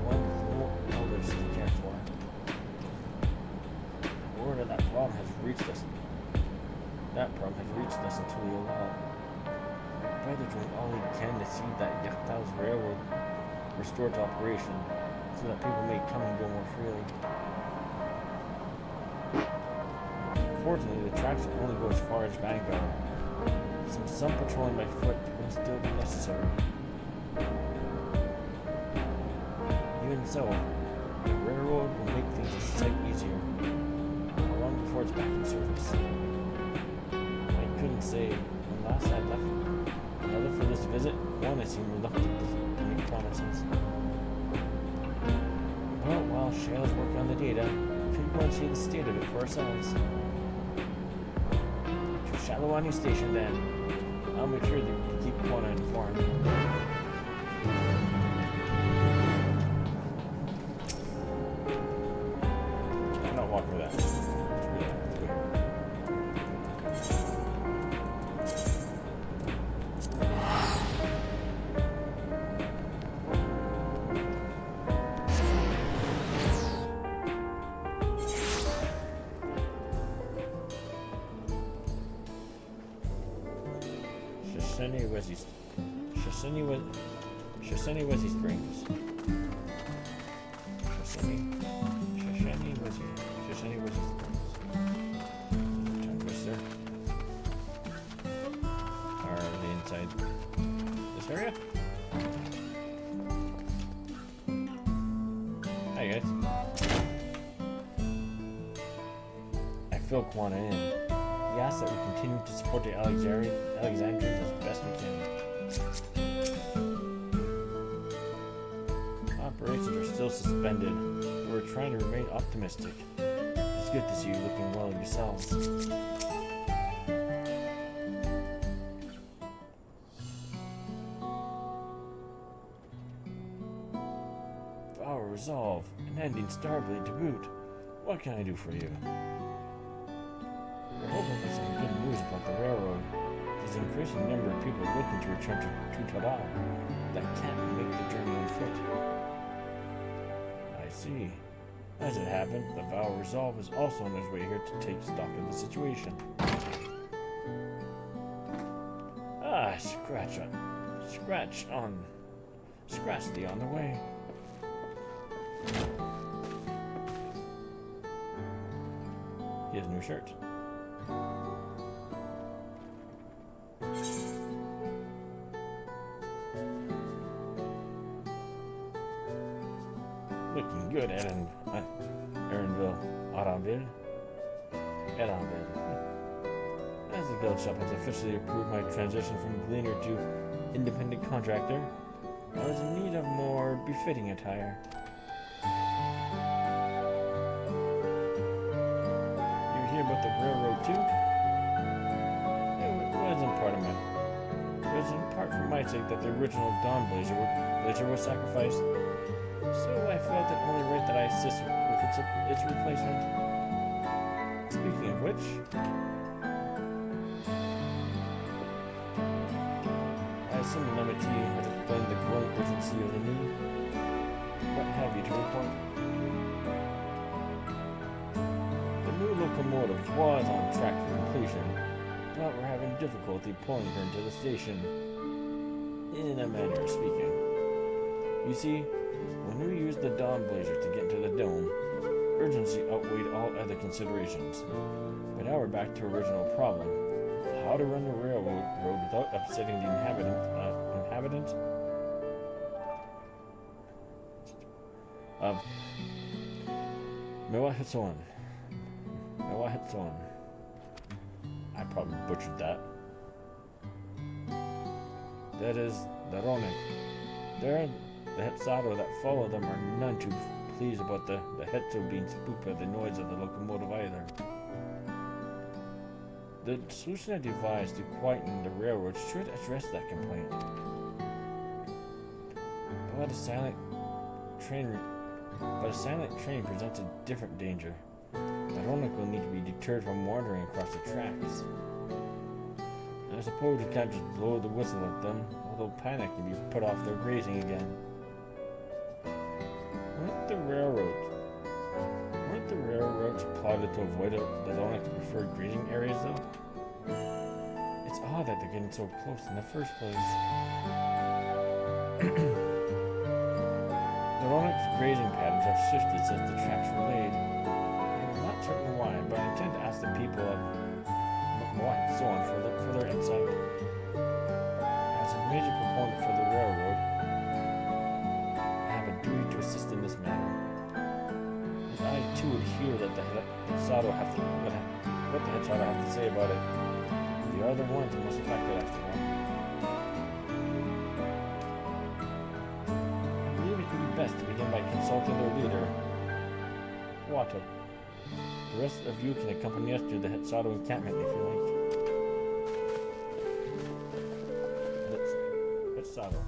A: One with no elders to care for. Word of that problem has reached us. Until we allow. My brother's doing all he can to see that Yachtal's railroad restored to operation, so that people may come and go more freely. Fortunately, the tracks only go as far as Vanguard. Some patrolling by foot will still be necessary. Even so, the railroad will make things a sight easier. How long before it's back in service? I couldn't say. When last I left another for this visit, one I seemed reluctant to make promises. Well, while Shale's working on the data, we could go and see the state of it for ourselves. To Shalawani Station then. I'll make sure to keep Kwana informed. I'm not walking with that. Let's go here. Shoshone Wesi Springs. Shoshone Wesi Springs. Tongue twister. Are they inside this area? Hi guys. I fill Quana in. He asks that we continue to support the Alexandrians as best we can. Operations are still suspended, but we're trying to remain optimistic. It's good to see you looking well yourselves. Our resolve, and ending Starblade to boot. What can I do for you? We're hoping for some good news about the railroad. There's an increasing number of people looking to return to Tadal that can't make the journey on foot. I see. As it happened, the Vow of Resolve is also on his way here to take stock of the situation. Ah, Scratchy on the way. He has a new shirt. Looking good, Erenville. As the guild shop has officially approved my transition from gleaner to independent contractor, I was in need of more befitting attire. You hear about the railroad too? It was in part for my sake that the original Dawn Blazer was sacrificed. So I felt it only right that I assist with its replacement. Speaking of which, I assume the Lemity has explained the growing urgency of the need. What have you to report? The new locomotive was on track for completion, but we're having difficulty pulling her into the station, in a manner of speaking. You see, when we used the Dawn Blazer to get into the dome, urgency outweighed all other considerations. But now we're back to original problem: how to run the railroad without upsetting the inhabitants of Mewahitsoan. I probably butchered that. That is the Ronik. The Hetsado that follow them are none too pleased about the Hetzo being spooked by the noise of the locomotive either. The solution I devised to quieten the railroad should address that complaint. But a silent train presents a different danger. The Ronik will need to be deterred from wandering across the tracks. I suppose you can't just blow the whistle at them, although panic can be put off their grazing again. Weren't the railroads plotted to avoid the Lonix preferred grazing areas, though? It's odd that they're getting so close in the first place. The Lonix grazing patterns have shifted since the tracks were laid. I'm not certain why, but I intend to ask the people of so on for their insight. As a major proponent for the railroad, I have a duty to assist in this matter. And I too would hear that what the Hetsado have to say about it. They are the ones most affected after all. I believe it would be best to begin by consulting their leader, Watto. The rest of you can accompany us to the Hetsado encampment if you like. Hetsado.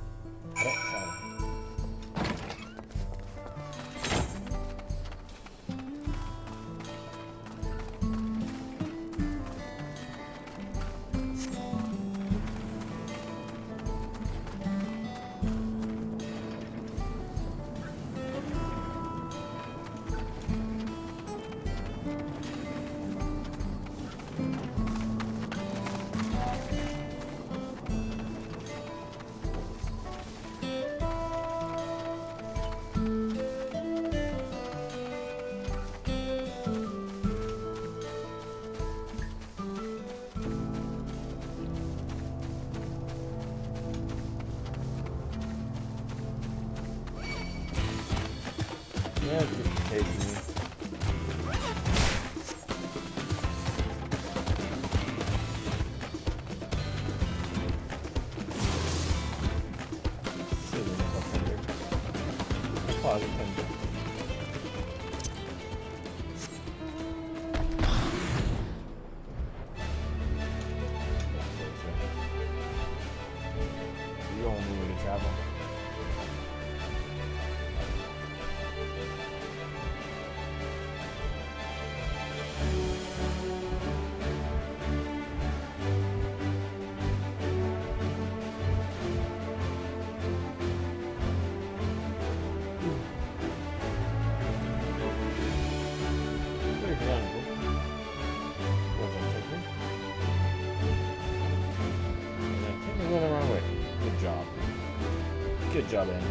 A: job, Andy.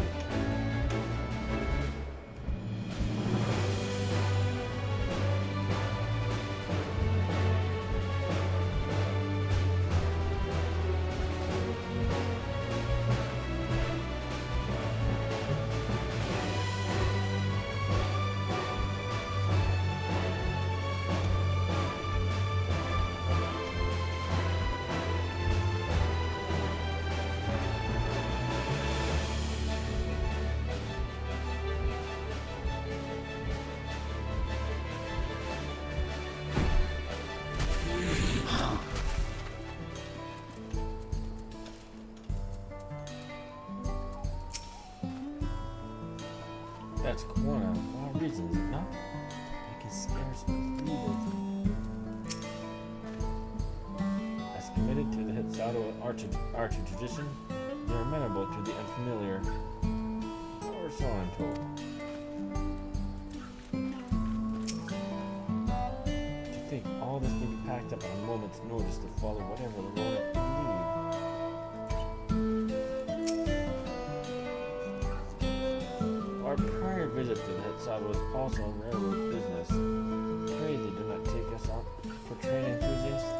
A: That's one of all reasons, is it not? I can scarce believe it. As committed to the Hitsado archer tradition, they are amenable to the unfamiliar, or so I'm told. To think all this may be packed up on a moment's notice to follow whatever the Ronin need. Our prior visit to the Hitsado was also on railroad business. Pray they do not take us out for train enthusiasts.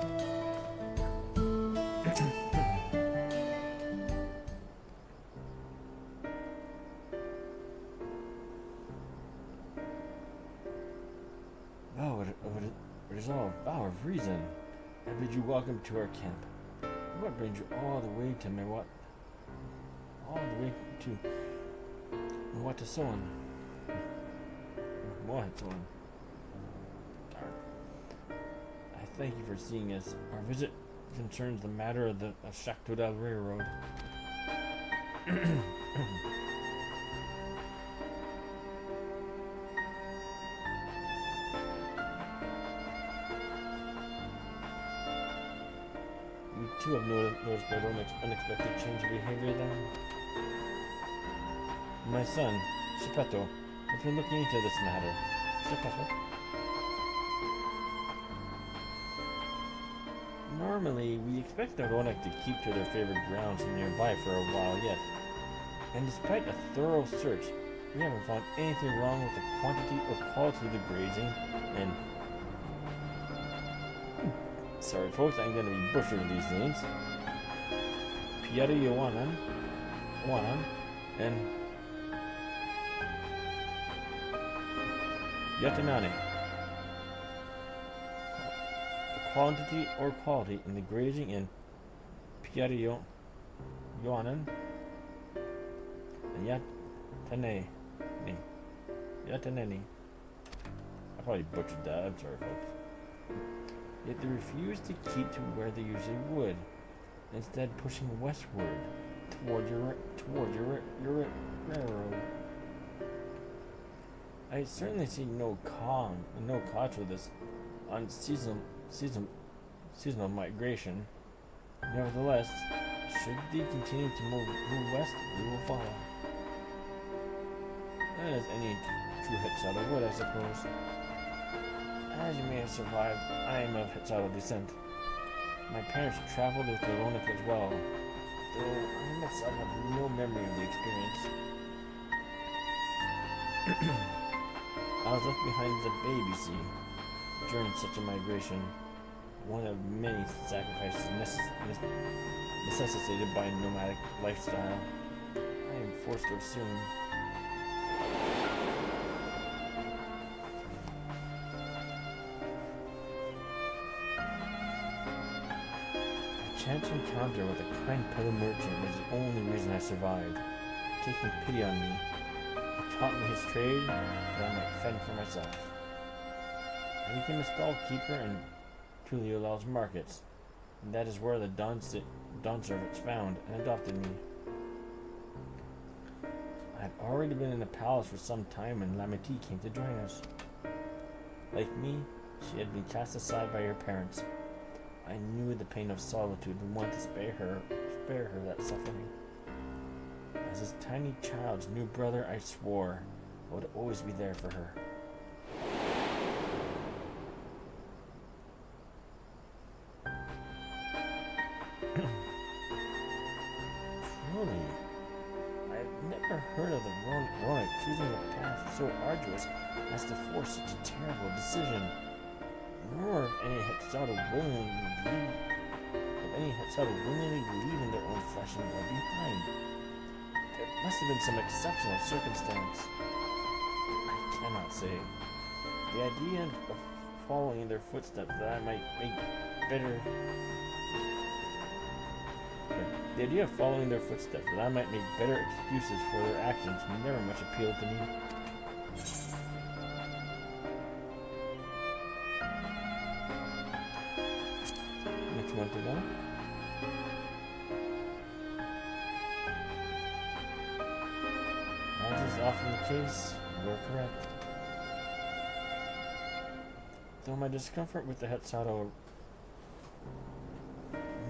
A: Oh, it is all a bower of reason. I bid you welcome to our camp. What brings you all the way to Mewat? All the way to what to Soan? What Soan? Darn. I thank you for seeing us. Our visit concerns the matter of the Shaktoda Railroad. You too have noticed my own unexpected change of behavior then? My son, Shepetto, has been looking into this matter. Shepetto? Normally, we expect the Ronak to keep to their favorite grounds nearby for a while yet. And despite a thorough search, we haven't found anything wrong with the quantity or quality of the grazing, and... Sorry folks, I'm gonna be butchering these names. Pieta Yowanan, and Yatanane. The quantity or quality in the grazing in Pieta Yowanan and Yatanene. I probably butchered that, I'm sorry folks. Yet they refuse to keep to where they usually would, instead pushing westward toward your railroad. I certainly see no cause for this seasonal migration. Nevertheless, should they continue to move west, we will follow. As any true Hitsado would, I suppose. As you may have survived, I am of Hitsado descent. My parents traveled with the Ronak as well, though I myself have no memory of the experience. I was left behind as a baby, see, during such a migration, one of many sacrifices necessitated by a nomadic lifestyle. I am forced to assume. Chance encounter with a kind pillow merchant was the only reason I survived. Taking pity on me, he taught me his trade that I might fend for myself. I became a stall keeper in Tuliola's markets, and that is where the Dawn servants found and adopted me. I had already been in the palace for some time when Lameti came to join us. Like me, she had been cast aside by her parents. I knew the pain of solitude and wanted to spare her that suffering. As his tiny child's new brother, I swore I would always be there for her. Truly, I have Ronak choosing a path so arduous as to force such a terrible decision. Nor if any Hetzaru willingly leaving their own flesh and blood behind. There must have been some exceptional circumstance. I cannot say. The idea of following in their footsteps that I might make better. The idea of following their footsteps that I might make better excuses for their actions never much appealed to me. Next one to go. As is often the case, you are correct. Though my discomfort with the Hetzaru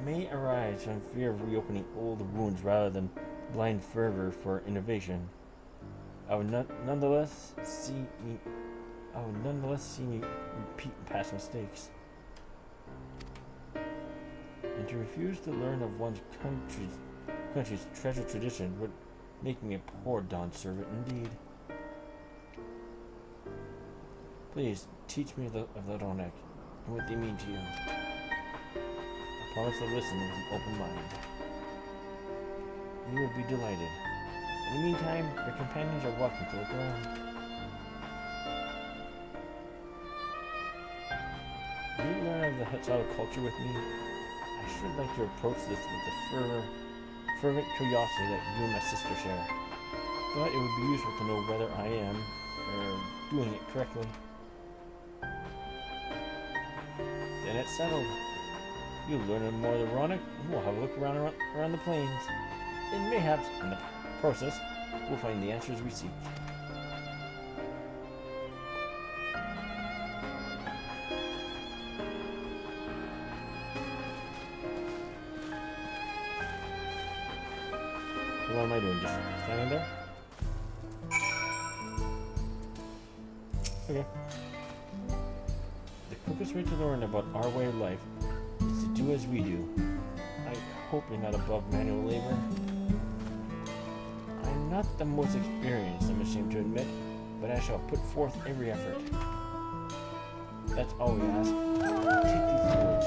A: may arise from fear of reopening old wounds rather than blind fervor for innovation, I would nonetheless see me repeat past mistakes. And to refuse to learn of one's country's treasured tradition would make me a poor Dawn servant indeed. Please teach me of the Ronak and what they mean to you. I promise to listen with an open mind. You will be delighted. In the meantime, your companions are welcome to look around. If you learn of the Hetzaru culture with me, I should like to approach this with the fervent curiosity that you and my sister share. But it would be useful to know whether I am doing it correctly. Then it's settled. You'll learn more of the Ronak, and we'll have a look around the plains. And mayhaps, in the process, we'll find the answers we seek. What am I doing? Just standing there? Okay. The quickest way to learn about our way of life is to do as we do. I hope you're not above manual labor. I'm not the most experienced, I'm ashamed to admit, but I shall put forth every effort. That's all we ask. Take these tools.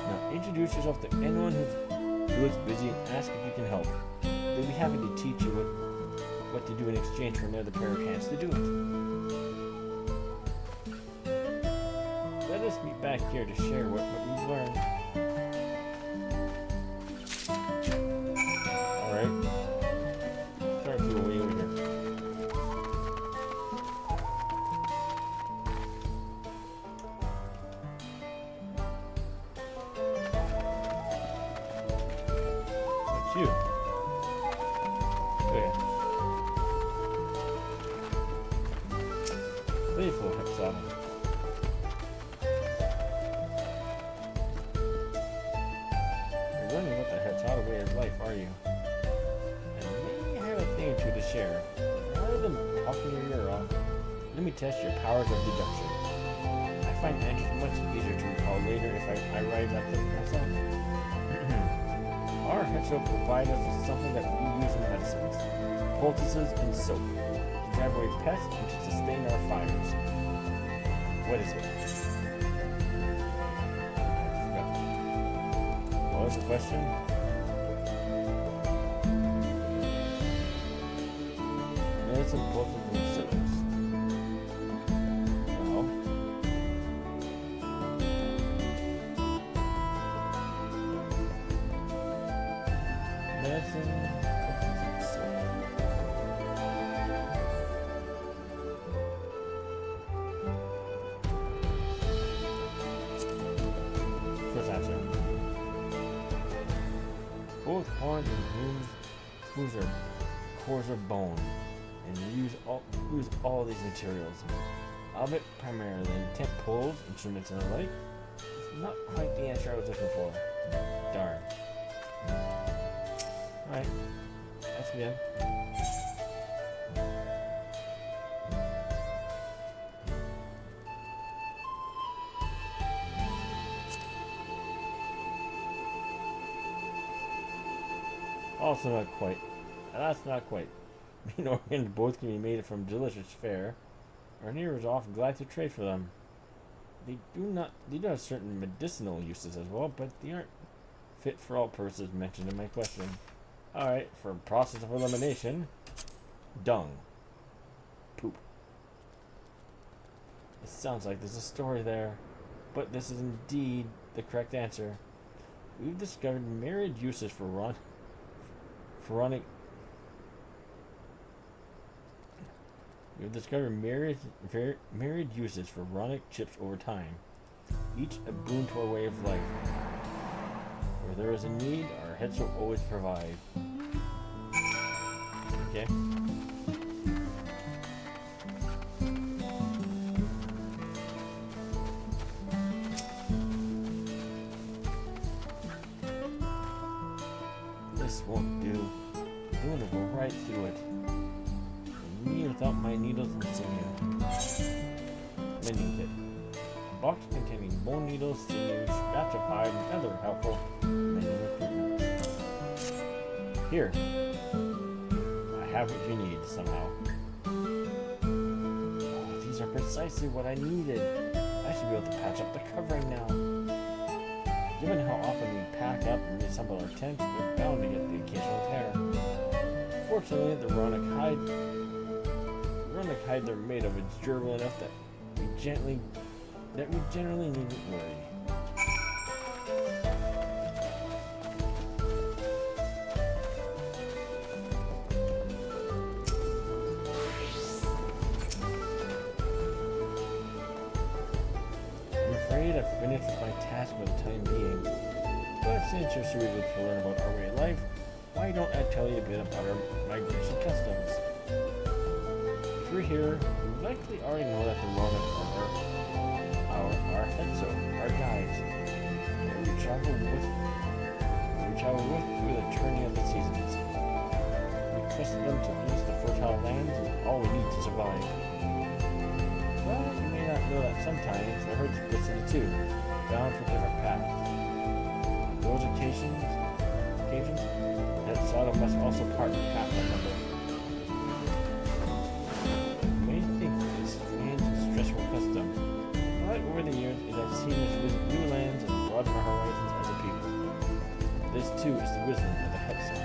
A: Now introduce yourself to anyone who looks busy and ask if you can help. They'll be happy to teach you what to do in exchange for another pair of hands to do it. Let us meet back here to share what we've learned. Alright. Start to way over here. What's you? Okay. Playful Hetzaru. You're learning about the Hetzaru way of life, are you? And may have a thing or two to share. Rather than talking your ear off, let me test your powers of deduction. I find answers much easier to recall later if I arrive at them myself. Our Hetzaru provide us with something that we use in medicines, poultices, and soap, to drive away pests and to sustain our fires. What is it? I forgot. What was the question? Medicine, poultices, and soaps. No. Medicine, poultices, and soap. First answer. Both horns and hooves are cores of bone, and we use all these materials, albeit primarily in tent poles, instruments, and the like. It's not quite the answer I was looking for. Darn. Alright, that's good. Also not quite. That's not quite. Meat and organs both can be made from delicious fare. Our neighbors are often glad to trade for them. They do have certain medicinal uses as well, but they aren't fit for all purposes mentioned in my question. Alright, for process of elimination, dung. Poop. It sounds like there's a story there, but this is indeed the correct answer. We've discovered myriad uses for myriad uses for ronic chips over time, each a boon to our way of life. Where there is a need, our heads will always provide. Okay. This won't do. I'm gonna go right through it. Me without my needles and sinew. Mending kit. A box containing bone needles, sinew, scraps of hide, and other helpful mending equipment. Here. I have what you need somehow. Oh, these are precisely what I needed. I should be able to patch up the covering now. Given how often we pack up and reassemble our tents, we're bound to get the occasional tear. Fortunately, the ronic hide they're made of is durable enough that we generally needn't worry. I'm afraid I've finished with my task for the time being. But since you're so eager to learn about our way of life, why don't I tell you a bit about our migration customs? If you're here, you likely already know that the Ronin are our Hetzo, our guides. We travel with through the turning of the seasons. We trust them to ease the fertile lands and all we need to survive. But you may not know that sometimes the herds listen too, bound for different paths. On those occasions, that Sodom must also part the path of number. You may think this strange and stressful custom, but over the years it has seen us visit new lands and broaden our horizons as a people. This too is the wisdom of the Hetzel.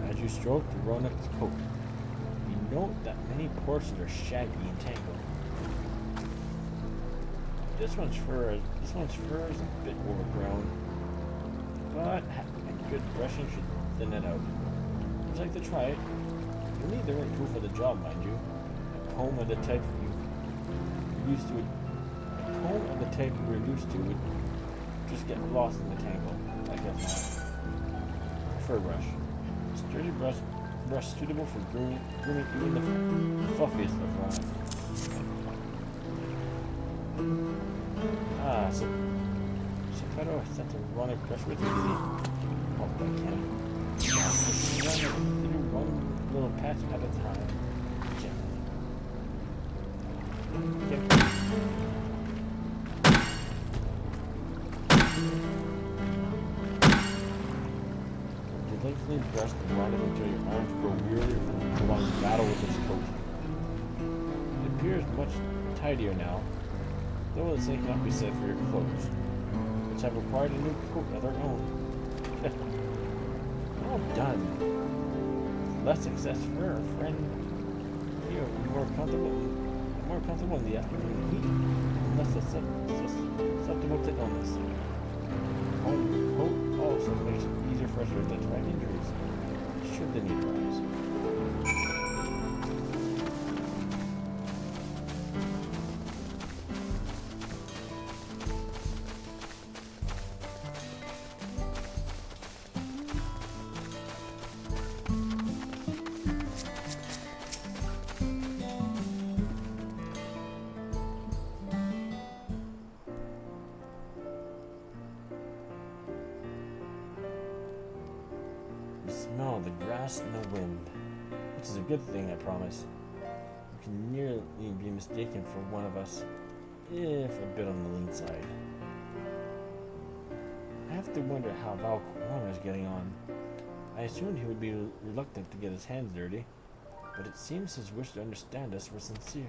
A: As you stroke the Ronak's coat, you note that many portions are shaggy and tangled. This one's fur is a bit overgrown, but a good brushing should thin it out. Would you like to try it? You'll need the right tool for the job, mind you. A comb of the type you're used to would just get lost in the tangle. I guess not. Fur brush. Sturdy brush suitable for grooming even the fluffiest of rhymes. So Separo sent a Ronic brush with you, did he? Oh, I can't. Do one little patch at a time. Gently. Okay. Delightfully brush the Ronic until your arms grow weary from the prolonged battle with its coat. It appears much tidier now, though the same cannot be said for your clothes, which have acquired a new coat of their own. Well done. Less excess fur, friend. You're more comfortable in the afternoon heat, and less susceptible to illness. Home coat also makes it easier for us to identify injuries, should the need arise. smell the grass and the wind, which is a good thing, I promise. You can nearly be mistaken for one of us, if a bit on the lean side. I have to wonder how Valquana is getting on. I assumed he would be reluctant to get his hands dirty, but it seems his wish to understand us was sincere.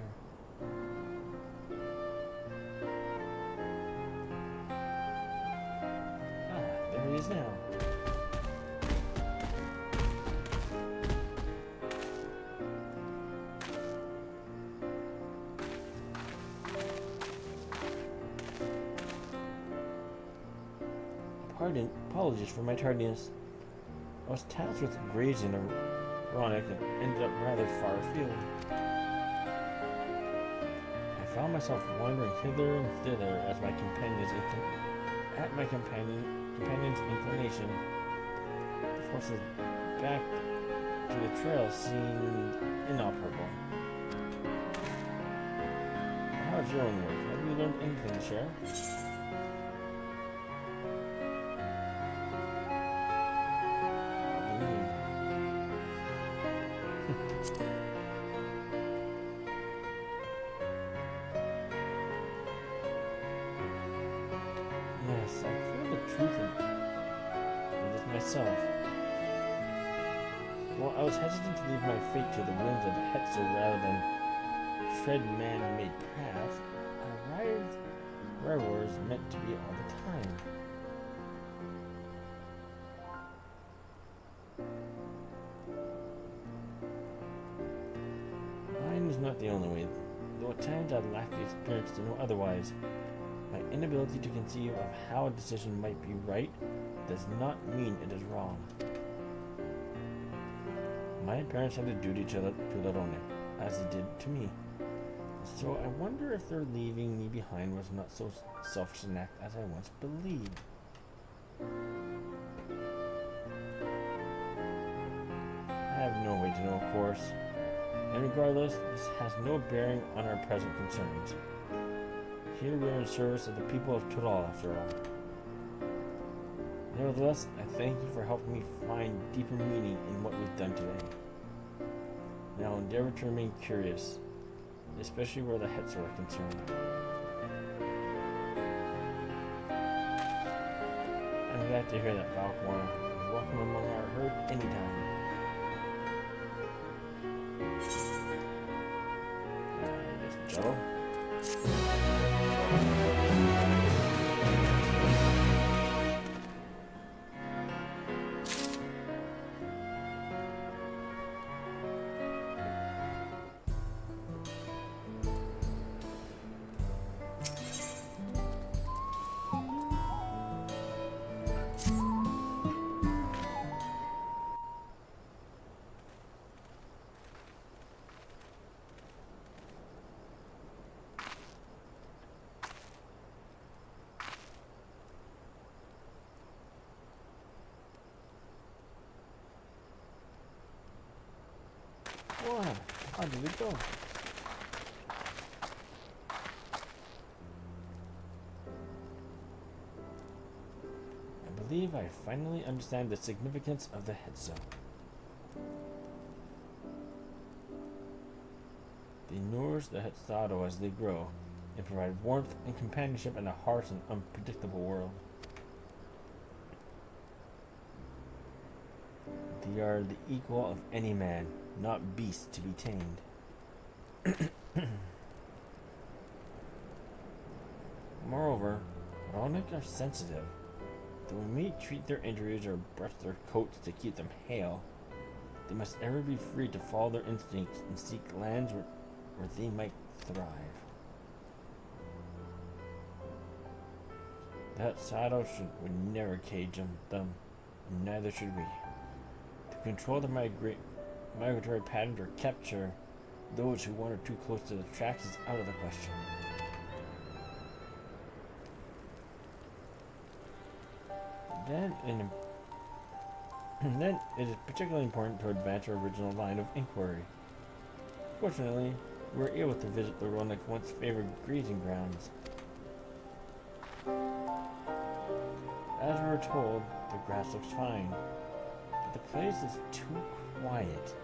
A: There he is now. Apologies for my tardiness. I was tasked with grazing a Ronic and ended up rather far afield. I found myself wandering hither and thither as my companion's inclination. The forces back to the trail seemed inoperable. How's your own work? Have you learned anything to share? Yes, I feel the truth of this myself. While I was hesitant to leave my fate to the whims of the Hetzer rather than tread man-made paths, I arrived where I was meant to be all the time. Mine was not the only way, though at times I lacked the experience to know otherwise. My inability to conceive of how a decision might be right does not mean it is wrong. My parents had a duty to Lerone, as they did to me. So I wonder if their leaving me behind was not so selfish an act as I once believed. I have no way to know, of course. And regardless, this has no bearing on our present concerns. Here we are in service of the people of Tural, after all. Nevertheless, I thank you for helping me find deeper meaning in what we've done today. Now endeavor to remain curious, especially where the Hetzer are concerned. I'm glad to hear that, Valquana. You're welcome among our herd anytime. Joe? Wow, how did it go? I believe I finally understand the significance of the Hetzer. They nourish the Hetzado as they grow, and provide warmth and companionship in a harsh and unpredictable world. They are the equal of any man, not beasts to be tamed. Moreover, Ronic are sensitive. Though we may treat their injuries or brush their coats to keep them hale, they must ever be free to follow their instincts and seek lands where they might thrive. That saddle would never cage them, and neither should we. To control the migratory patterns or capture those who wander too close to the tracks is out of the question. Then it is particularly important to advance our original line of inquiry. Fortunately, we were able to visit the Ronic once favored grazing grounds. As we were told, the grass looks fine, but The place is too quiet.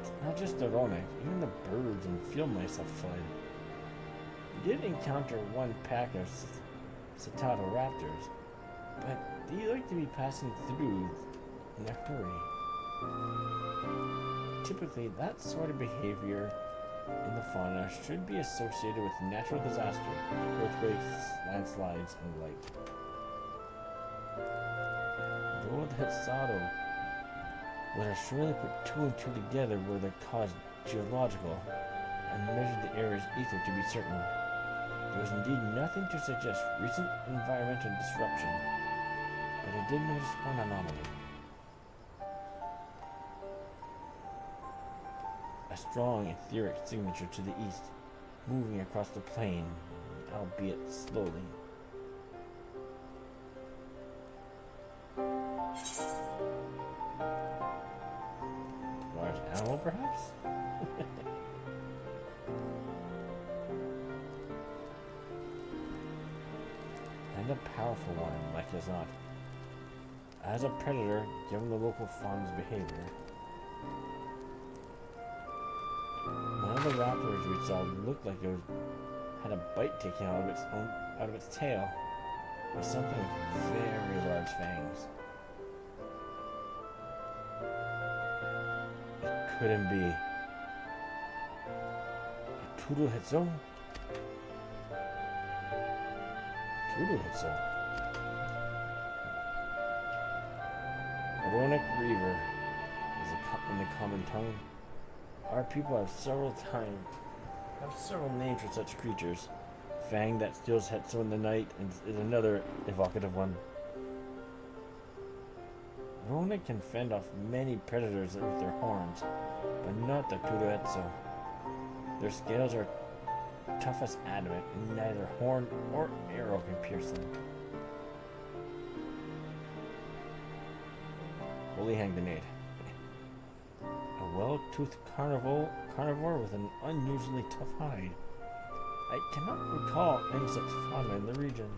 A: It's not just the Ronek, even the birds and field mice have fled. We did encounter one pack of Citado raptors, but they like to be passing through in a hurry. Typically, that sort of behavior in the fauna should be associated with natural disasters, earthquakes, landslides, and the like. The old Hitsado would have surely put two and two together where they caused geological and measured the area's ether to be certain. There was indeed nothing to suggest recent environmental disruption, but I did notice one anomaly. A strong etheric signature to the east, moving across the plain, albeit slowly. Large animal, perhaps? And a powerful one, like as not. As a predator, given the local fauna's behavior, one of the raptors we saw looked like it had a bite taken out of its tail, with something with very large fangs. It couldn't be a Turuhetsu? Turuhetsu. Ronek Reaver is in the common tongue. Our people have several names for such creatures. Fang that steals Hetsu in the night is another evocative one. Ronek can fend off many predators with their horns, but not the Turuhetsu. Their scales are tough as adamant, and neither horn or arrow can pierce them. Holy hand grenade. A well-toothed carnivore with an unusually tough hide. I cannot recall any such fauna in the region.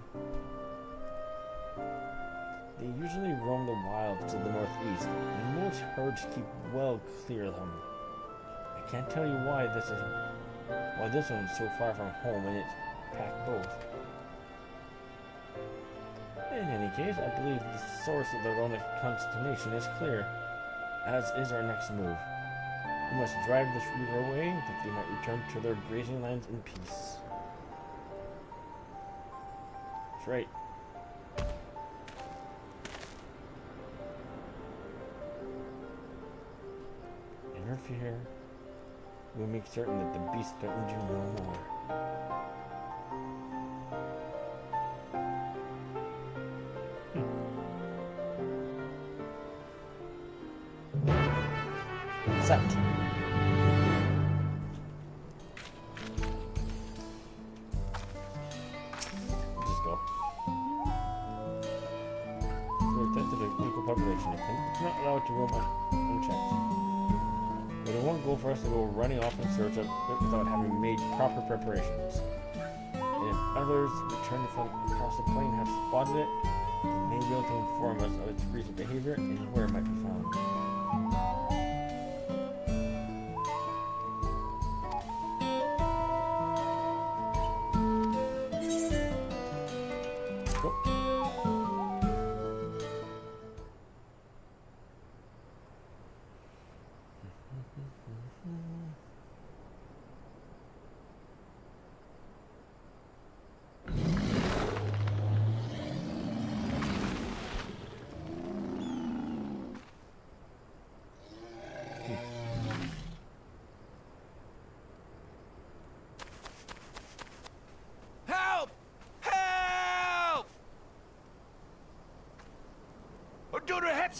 A: They usually roam the wilds to the northeast, and most herds keep well clear of them. I can't tell you why this one's so far from home and it's packed both. In any case, I believe the source of the Ronek consternation is clear, as is our next move. We must drive this reaver away that they might return to their grazing lands in peace. That's right. Interfere. We'll make certain that the beast threatens you no more. Set. Just go. We're attached to the local population. I cannot allow it to roam unchecked. But it won't go for us to go running off in search of it without having made proper preparations. And if others returning from across the plain have spotted it, they may be able to inform us of its recent behavior and where it might be found.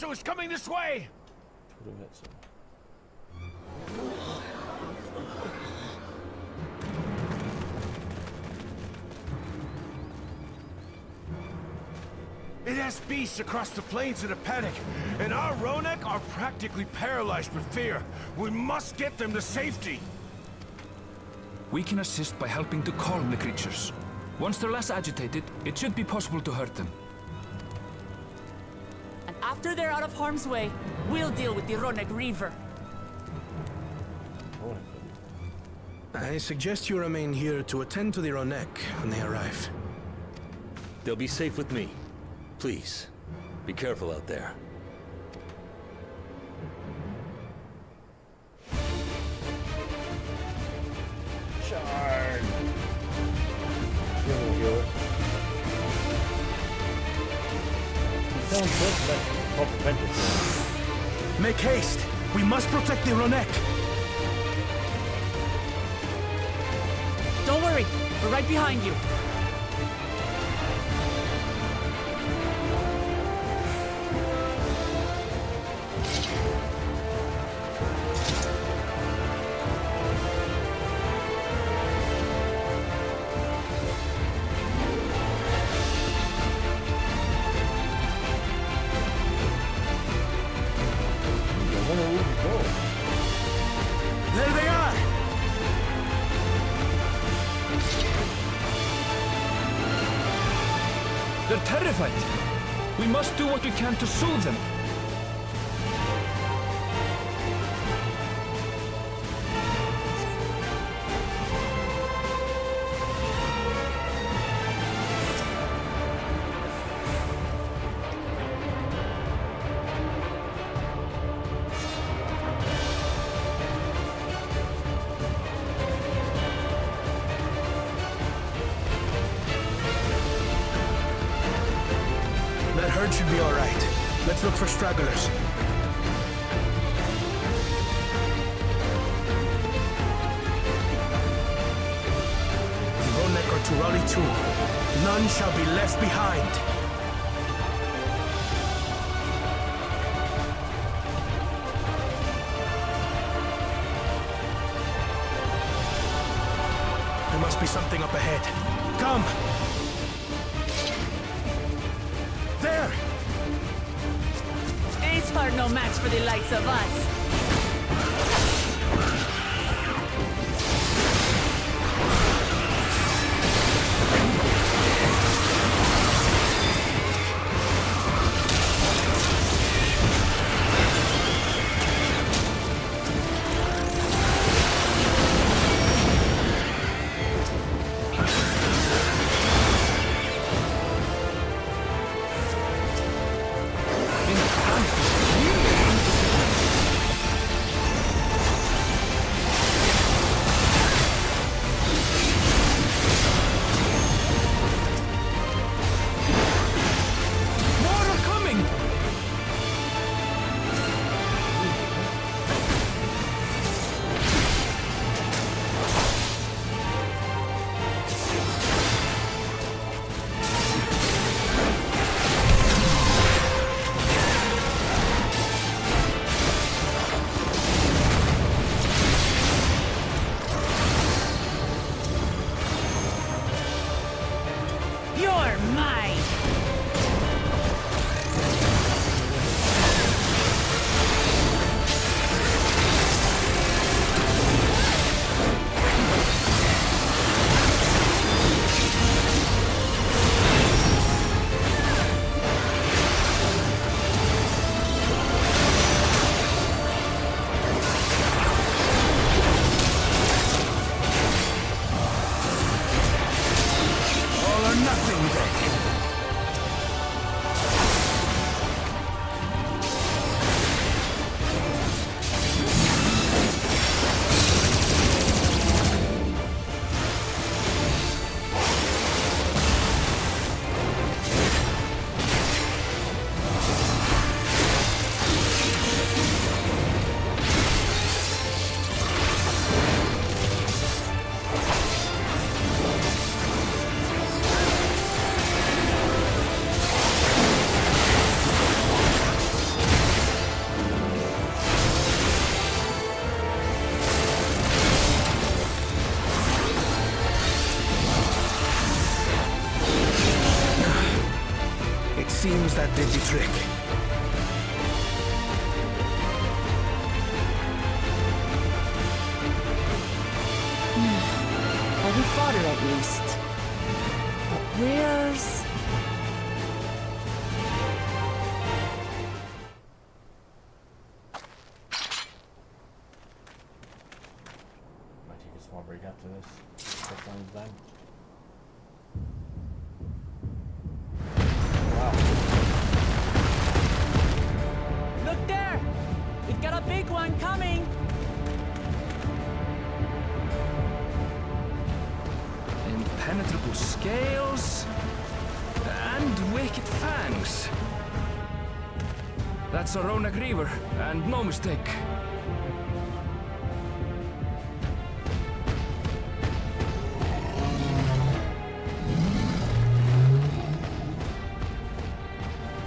G: Is coming this way! It has beasts across the plains in a panic, and our Ronek are practically paralyzed with fear. We must get them to safety!
H: We can assist by helping to calm the creatures. Once they're less agitated, it should be possible to hurt them.
C: After they're out of harm's way, we'll deal with the Ronek Reaver.
D: I suggest you remain here to attend to the Ronek when they arrive.
E: They'll be safe with me. Please, be careful out there.
A: Charge! Heal. He's telling us that help prevent this.
D: Make haste! We must protect the Ronek!
C: Don't worry, we're right behind you.
D: There they are!
H: They're terrified. We must do what we can to soothe them.
D: That herd should be all right. Let's look for stragglers. The Ronek are to rally too. None shall be left behind. There must be something up ahead. Come! There!
C: Ace are no match for the likes of us. You're mine!
D: All or nothing, then. It seems that did the trick.
C: For the fodder at least. But where's...
A: sometime.
C: Look there! We've got a big one coming!
H: Impenetrable scales and wicked fangs. That's a Ronak Reaver, and no mistake.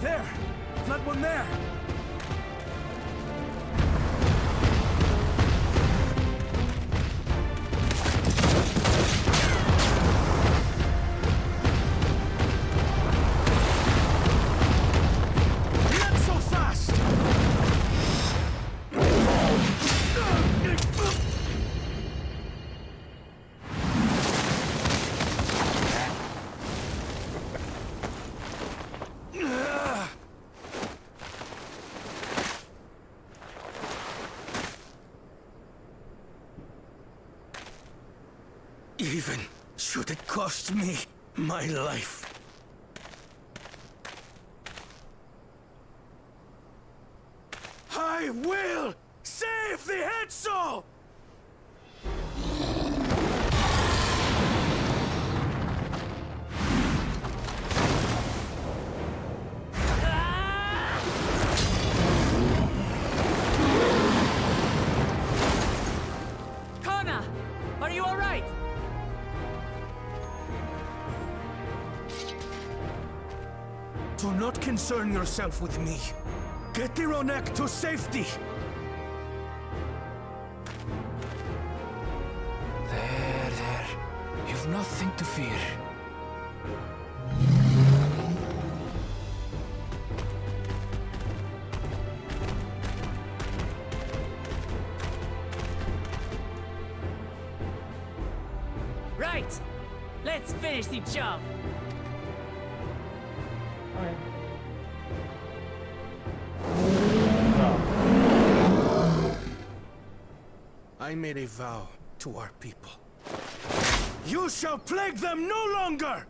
G: There! That one there! Not so fast!
D: Even should it cost me my life.
G: I will save the head soul!
C: Kona! Are you alright?
D: Do not concern yourself with me. Get the Ronek to safety!
H: There. You've nothing to fear.
C: Right! Let's finish the job!
A: Alright.
D: I made a vow to our people. You shall plague them no longer!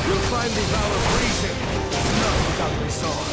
D: You'll find the vow of reason not without resolve.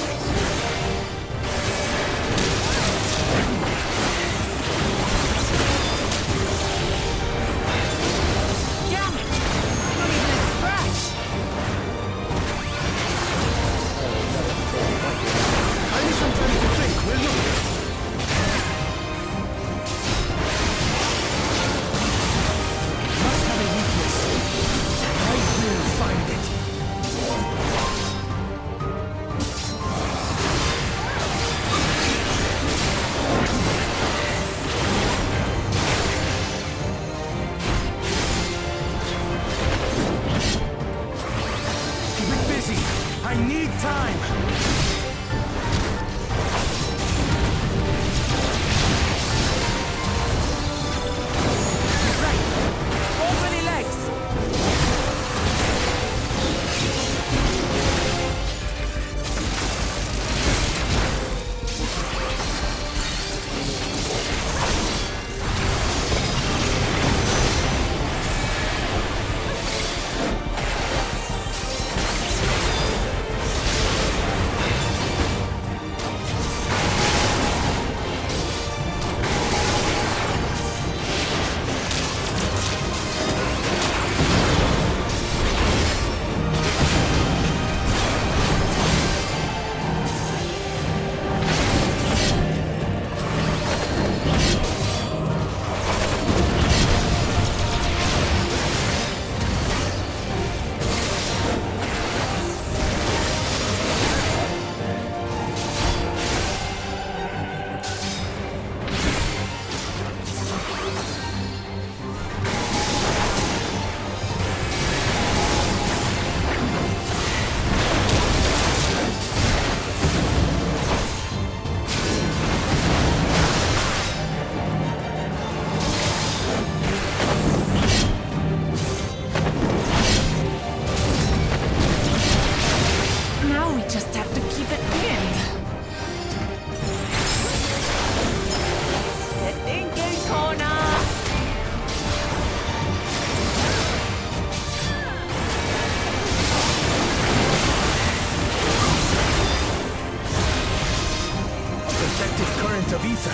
D: active current of ether.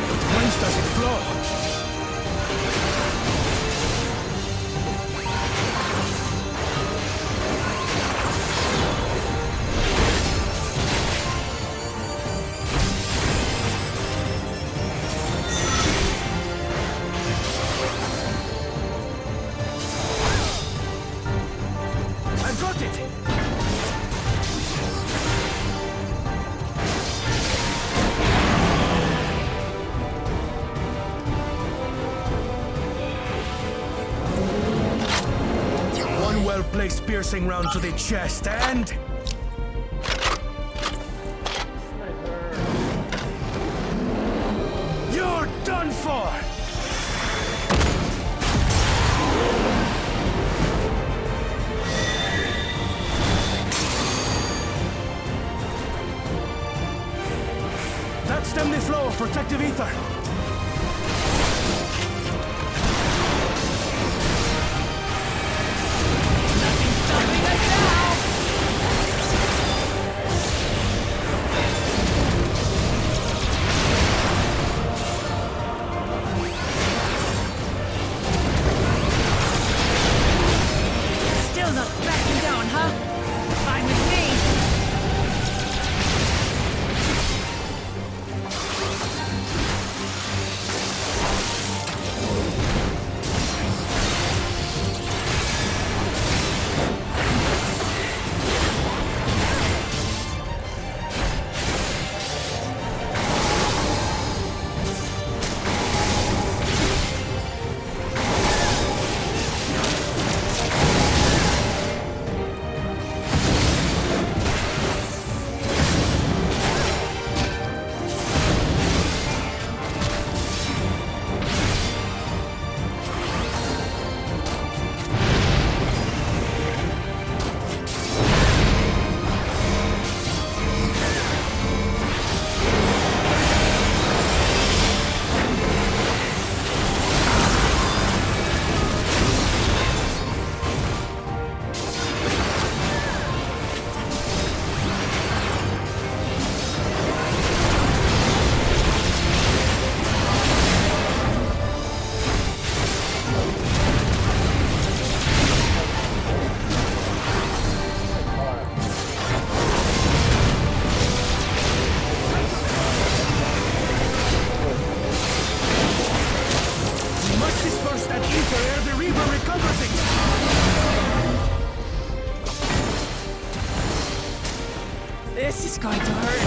D: But whence does it flow?
G: I've got it!
D: One well-placed piercing round to the chest, and...
G: You're done for!
D: That stemmed the flow of protective ether.
C: Still not backing down, huh? Fine with me. This is going to hurt.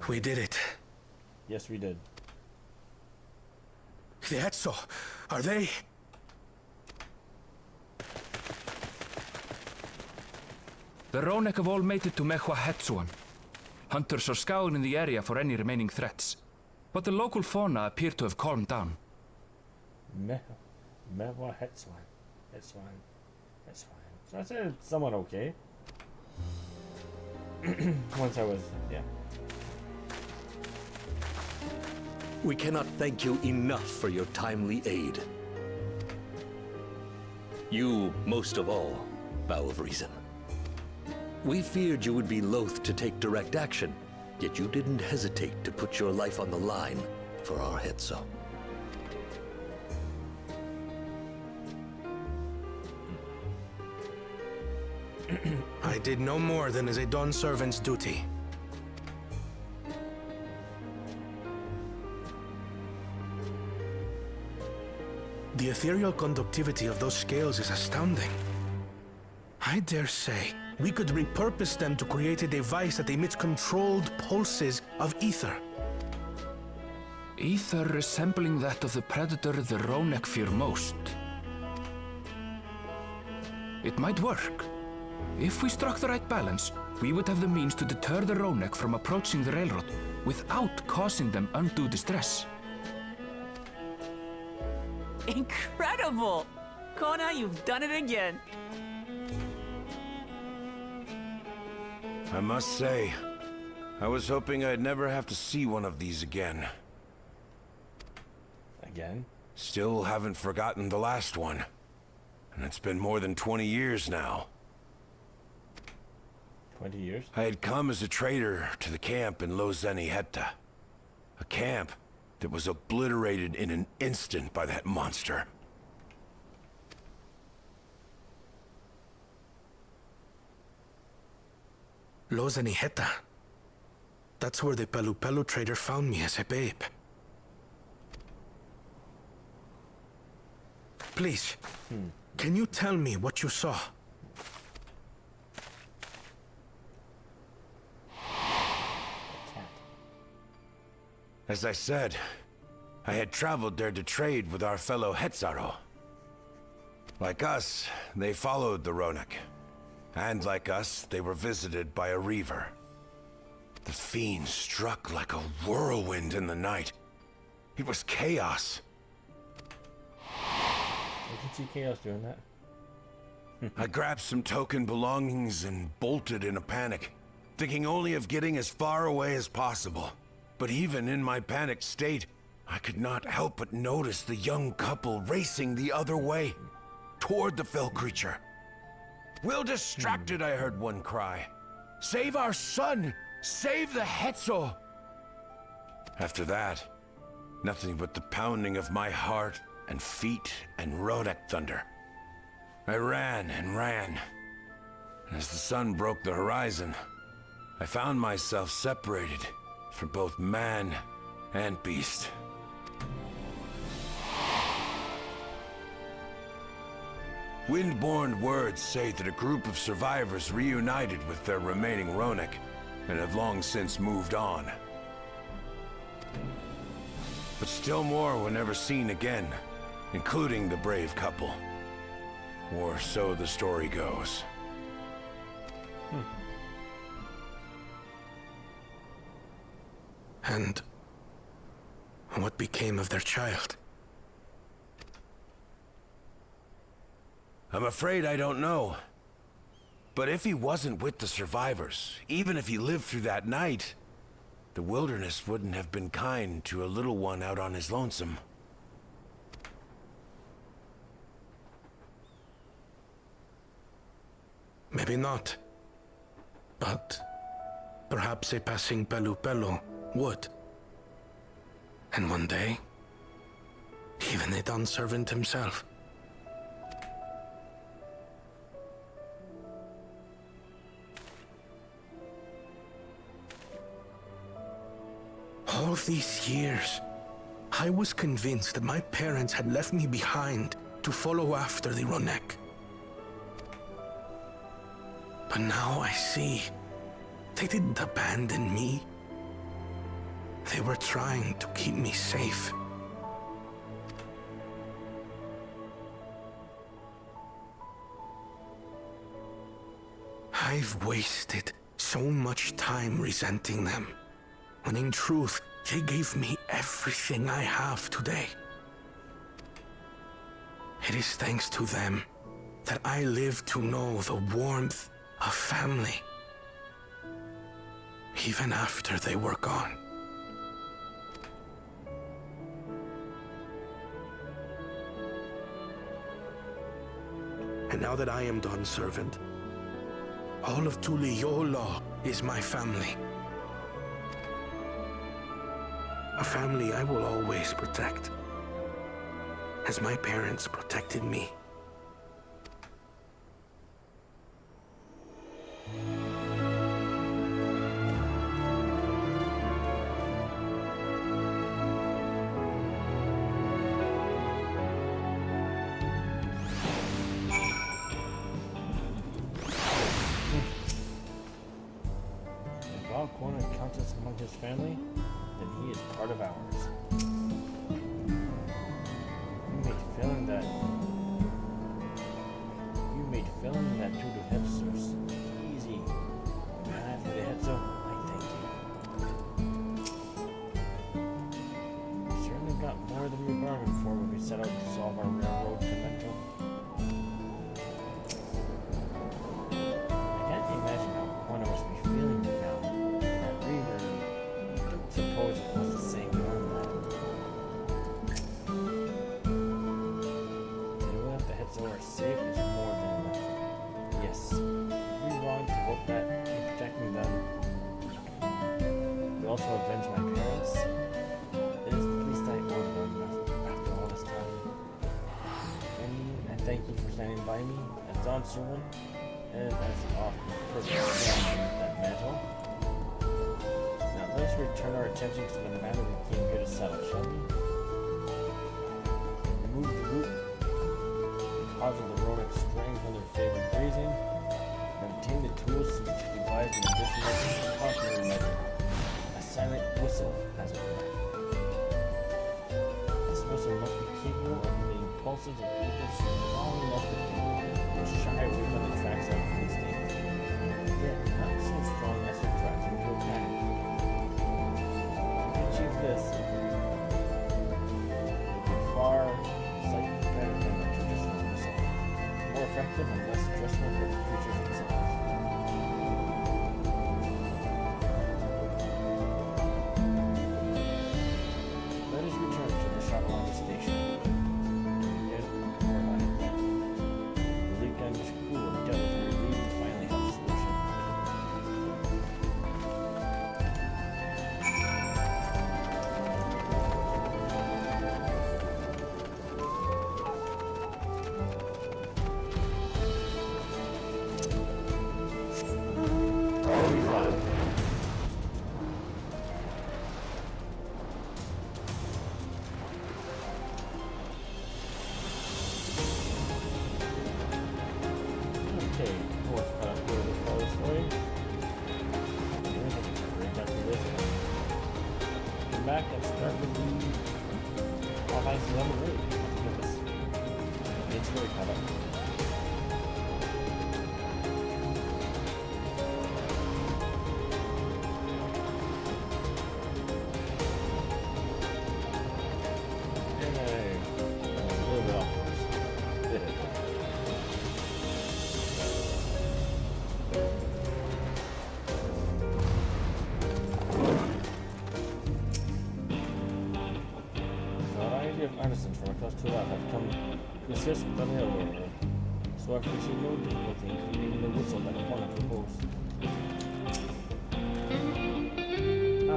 D: We did it.
A: Yes, we did.
D: The Etso, are they?
H: The Ronek have all made it to Mehua Hetsuan. Hunters are scouring the area for any remaining threats, but the local fauna appear to have calmed down.
A: Mehua Hetsuan. That's fine. So I said somewhat okay. Once I was, yeah.
I: We cannot thank you enough for your timely aid. You, most of all, Bow of Reason. We feared you would be loath to take direct action, yet you didn't hesitate to put your life on the line for our Hetso.
D: I did no more than is a Dawn servant's duty. The ethereal conductivity of those scales is astounding. I dare say we could repurpose them to create a device that emits controlled pulses of ether.
H: Ether resembling that of the predator the Ronek fear most. It might work. If we struck the right balance, we would have the means to deter the Ronek from approaching the railroad without causing them undue distress.
C: Incredible! Kona, you've done it again.
G: I must say, I was hoping I'd never have to see one of these again.
A: Again?
G: Still haven't forgotten the last one. And it's been more than 20 years now.
A: 20 years?
G: I had come as a trader to the camp in Lozenihetta. A camp that was obliterated in an instant by that monster.
D: Lozenihetta. That's where the Pelu trader found me as a babe. Please, can you tell me what you saw?
G: As I said, I had traveled there to trade with our fellow Hetzaro. Like us, they followed the Ronek. And like us, they were visited by a reaver. The fiend struck like a whirlwind in the night. It was chaos.
A: I can see Chaos doing that.
G: I grabbed some token belongings and bolted in a panic, thinking only of getting as far away as possible. But even in my panicked state, I could not help but notice the young couple racing the other way, toward the fell creature. Well distracted, I heard one cry. Save our son! Save the Hetzo! After that, nothing but the pounding of my heart and feet and Ronek thunder. I ran and ran. And as the sun broke the horizon, I found myself separated from both man and beast. Windborne words say that a group of survivors reunited with their remaining Ronek and have long since moved on. But still more were never seen again, including the brave couple. Or so the story goes.
D: And what became of their child?
G: I'm afraid I don't know. But if he wasn't with the survivors, even if he lived through that night, the wilderness wouldn't have been kind to a little one out on his lonesome.
D: Maybe not. But perhaps a passing Pelu would. And one day, even a Dawn servant himself. All these years, I was convinced that my parents had left me behind to follow after the Ronek. But now I see, they didn't abandon me. They were trying to keep me safe. I've wasted so much time resenting them, when in truth, they gave me everything I have today. It is thanks to them that I live to know the warmth of family, even after they were gone. And now that I am Dawn's servant, all of Tuliyola is my family. A family I will always protect, as my parents protected me.
A: If Valcorna counts us among his family, then he is part of ours. more than we bargained for when we set out to solve our railroad conundrum. I can't imagine how one of us be feeling right now. That Reaver suppose it was the same one. To know that the Hetzo are safe is more than enough. Yes, we wrong to hope that in protecting them, we also avenge my parents. It is the least I owe them after all this time. And I thank you for standing by me as Dawn's servant and as often person that mantle. Now let us return our attention to the matter we came here to settle, shall we? Remove the root cause of the Ronak straying from their favorite grazing, and obtain the tools to devise an additional precautionary measure. A silent whistle, as it were. This whistle must be capable of the impulses of people strong enough to shy away from the tracks of instinct, yet not so strong as to drive them into a panic. To achieve this, it would be far sight better than the traditional whistle, more effective and less stressful for the creatures themselves. Let us return to the Shakalanga station. Again, more lions. The leak on this cool of devils were relieved to finally have a solution. Okay, we'll cut up here with the story. Break after this. Come back and start with the all nice level rate. Look at this. Main story cut up. And a little bit off course. Bit of it. Of artisans from across Tulat have come to assist with the railroad, so I foresee no difficulty in creating the whistle that Corner proposed. I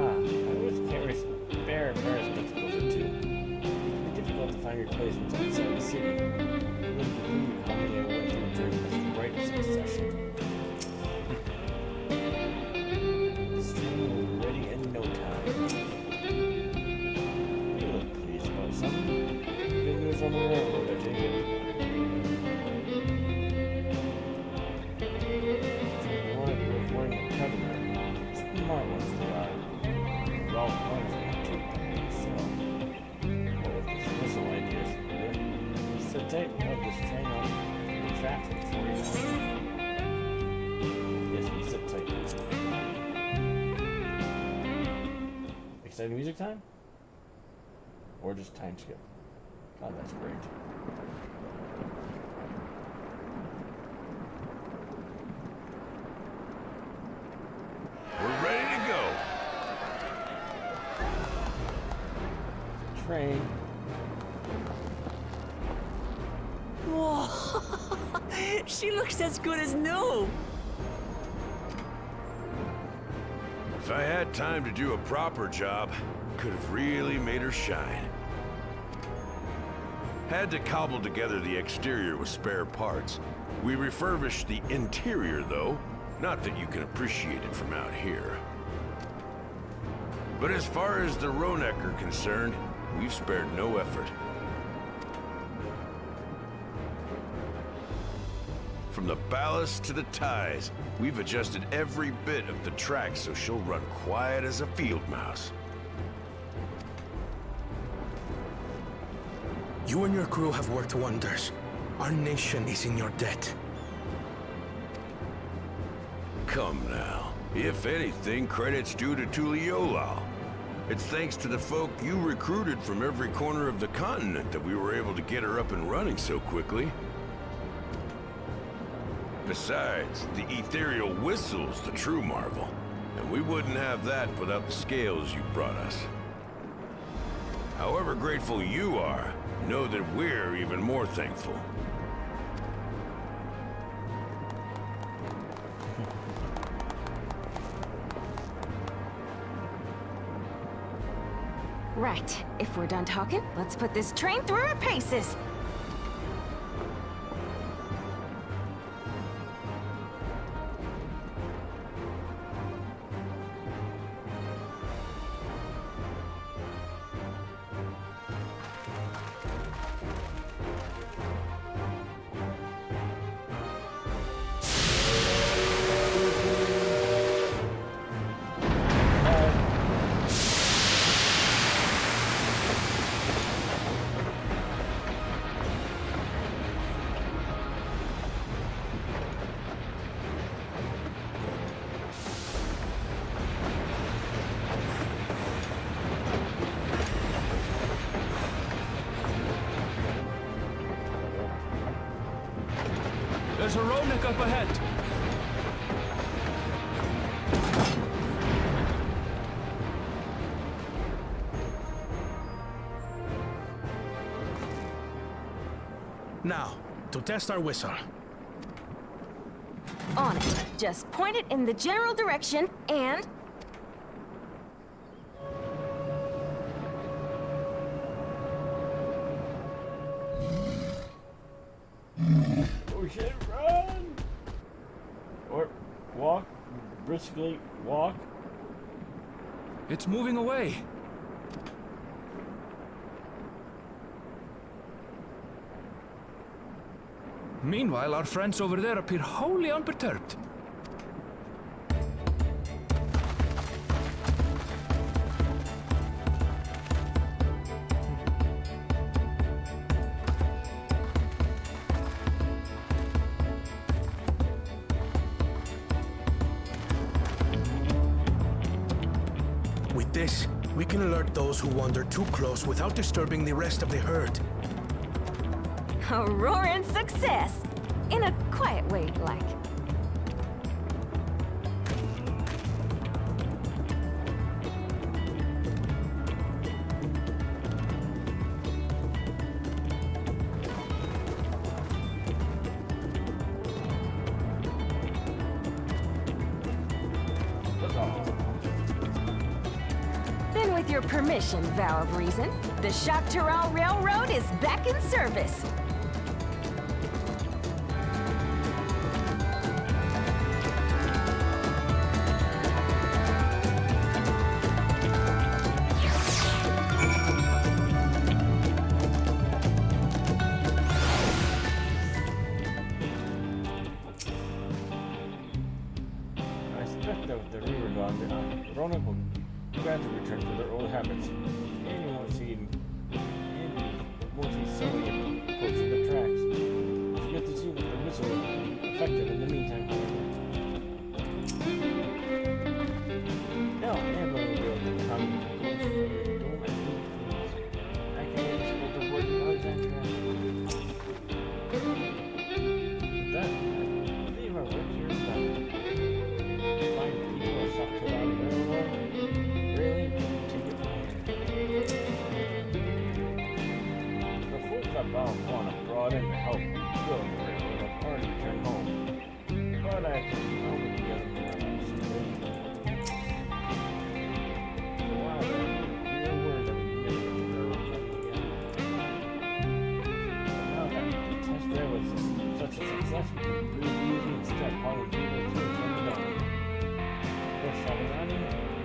A: always carry spare spectacles or two. It would be difficult to find replacements outside the city. You wouldn't believe how many I went through during this brightest recession. The stream will be ready in no time. Good news on the railroad, I take it. We're wearing a covenant. Smart ones to ride. Ralph Barnes not too bad, so. What if this whistle ideas? Sit tight, we'll have this train on the track for 40 hours. Yes, we sit tight. Exciting music time? Or just time skip. God, that's great.
G: We're ready to go.
A: Train.
C: Whoa! She looks as good as new!
G: If I had time to do a proper job, could have really made her shine. Had to cobble together the exterior with spare parts. We refurbished the interior, though. Not that you can appreciate it from out here. But as far as the Ronak are concerned, we've spared no effort. From the ballast to the ties, we've adjusted every bit of the track so she'll run quiet as a field mouse.
D: You and your crew have worked wonders. Our nation is in your debt.
G: Come now. If anything, credit's due to Tuliolal. It's thanks to the folk you recruited from every corner of the continent that we were able to get her up and running so quickly. Besides, the ethereal whistle's the true marvel, and we wouldn't have that without the scales you brought us. However grateful you are, know that we're even more thankful.
J: Right. If we're done talking, let's put this train through our paces.
H: There's a Ronik up ahead.
D: Now, to test our whistle.
J: On it. Just point it in the general direction and...
A: Oh shit, run! Or walk, briskly walk.
H: It's moving away. Meanwhile, our friends over there appear wholly unperturbed.
D: With this, we can alert those who wander too close without disturbing the rest of the herd.
J: a roaring success! In a quiet way, like. Then with your permission, Vow of Reason, the Shaktaral Railroad is back in service.
A: I suspect that with the river gone, Roanoke will gradually return to their old habits. And you won't see Sylvia approaching the tracks. It's good to see that the whistle will be effective in the meantime. Now, everyone will be able to come I can't even speak the word of Alexandria. With that, I believe our work here is done. Find people are shocked to that railroad. Really? Take it from here. The folk that Valquana brought in to help build the railroad have already returned home. But I can only get them around soon. For a while there, we were worried that we could never get the railroad running again. But now that the test rail was such a success, we can breathe easy instead hauling people to and from the dome. First Shabanani,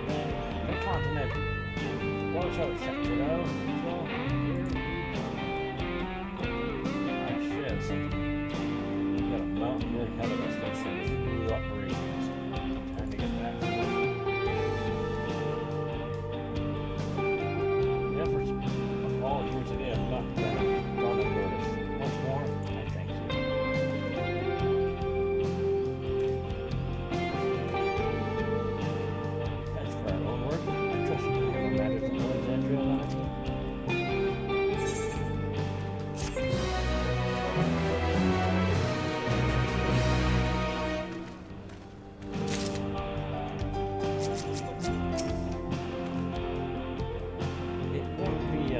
A: then the continent. Watch out, Shaktaral. So, here we come. Ah, shit, something. We got a mountain really ahead of us that shows smooth operations. Time to get back to work. The efforts of all here today have not gone unnoticed. Once more, I thank you. Thanks for our own work. I trust you will never manage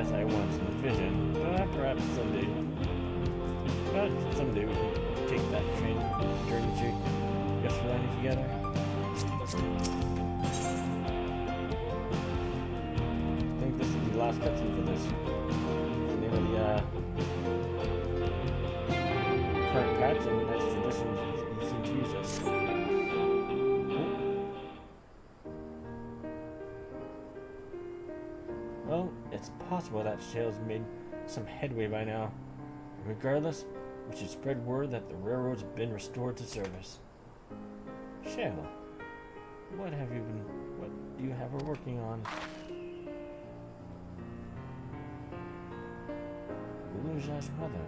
A: as I once envisioned. Perhaps someday. But someday we can take that train journey to Yasrani together. I think this is the last cutscene for this. The name of the current patch, and that's tradition you seem to use this. Well, it's possible that Shale's made some headway by now. Regardless, we should spread word that the railroad's been restored to service. Shale, what do you have her working on? Luja's mother.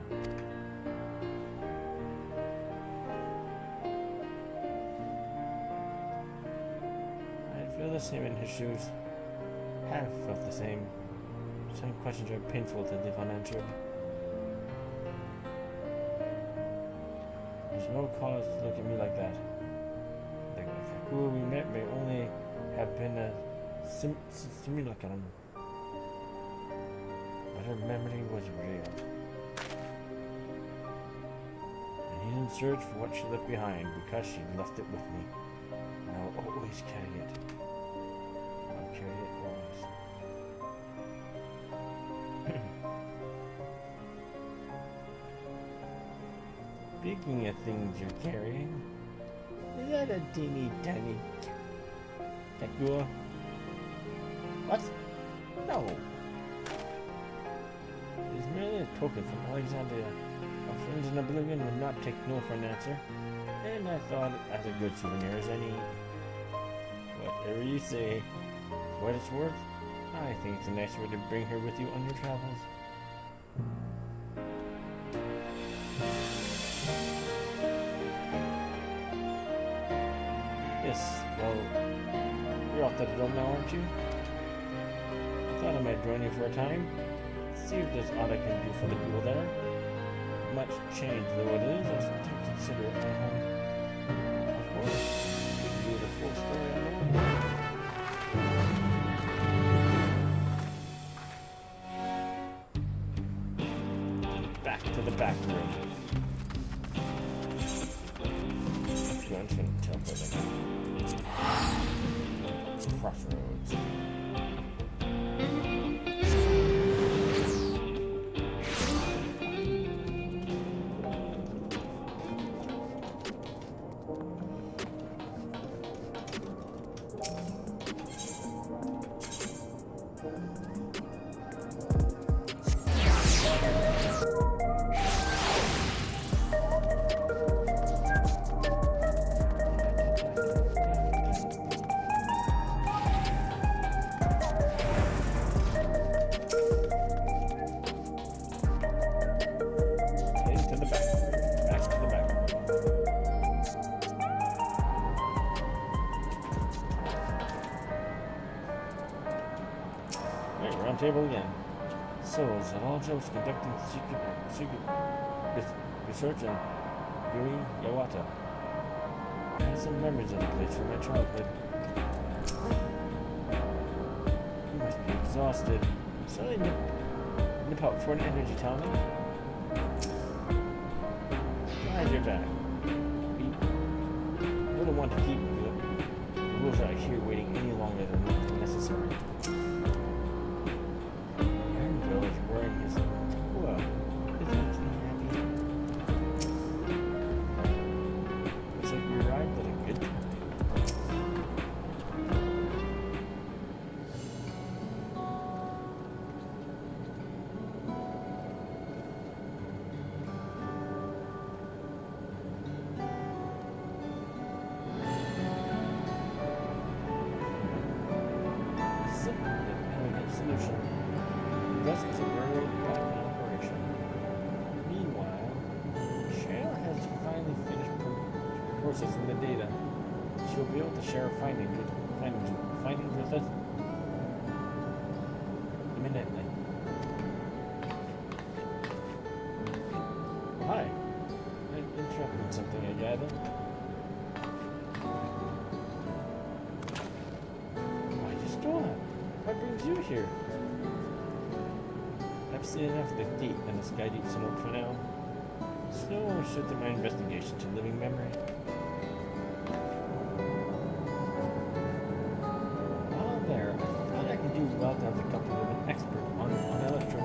A: I'd feel the same in his shoes. Have felt the same. Some questions are painful to leave unanswered. There's no cause to look at me like that. The who we met may only have been a simulacrum, but her memory was real. And he's in search for what she left behind because she left it with me. And I will always carry it. I'll carry it always. Speaking of things you're carrying, is that a teeny tiny Kakua? What? No. It's merely a token from Alexandria. Our friends in Oblivion would not take no for an answer, and I thought as a good souvenir as any. Whatever you say. For what it's worth, I think it's a nice way to bring her with you on your travels. Yes, well, you're off to the dome now, aren't you? I thought I might join you for a time. See if there's aught I can do for the people there. Much change though it is, I still consider it my home. Of course, we can do the full story on the way. Back to the back room. I'm just gonna tell for them. Crossroads. Table again. So, Zalanja was conducting secret research on Yuri Yawata. I had some memories of the place from my childhood. You must be exhausted. So they nip out for an energy tonic. Glad you're back. We wouldn't want to keep the rules out here waiting any longer than necessary. Wearing his Takua. It makes me happy. Looks like we arrived at a good time. A simple and elegant solution. Thus is a railroad back in operation. Meanwhile, Shale has finally finished processing the data. She'll be able to share findings with us imminently. Hi. I'm interrupting something, I gather. Why, you stole it. What brings you here? I've seen enough of the gate and the sky deep smoke for now. So I'll shift my investigation to living memory. While there, I thought I could do well to have the company of an expert on electro.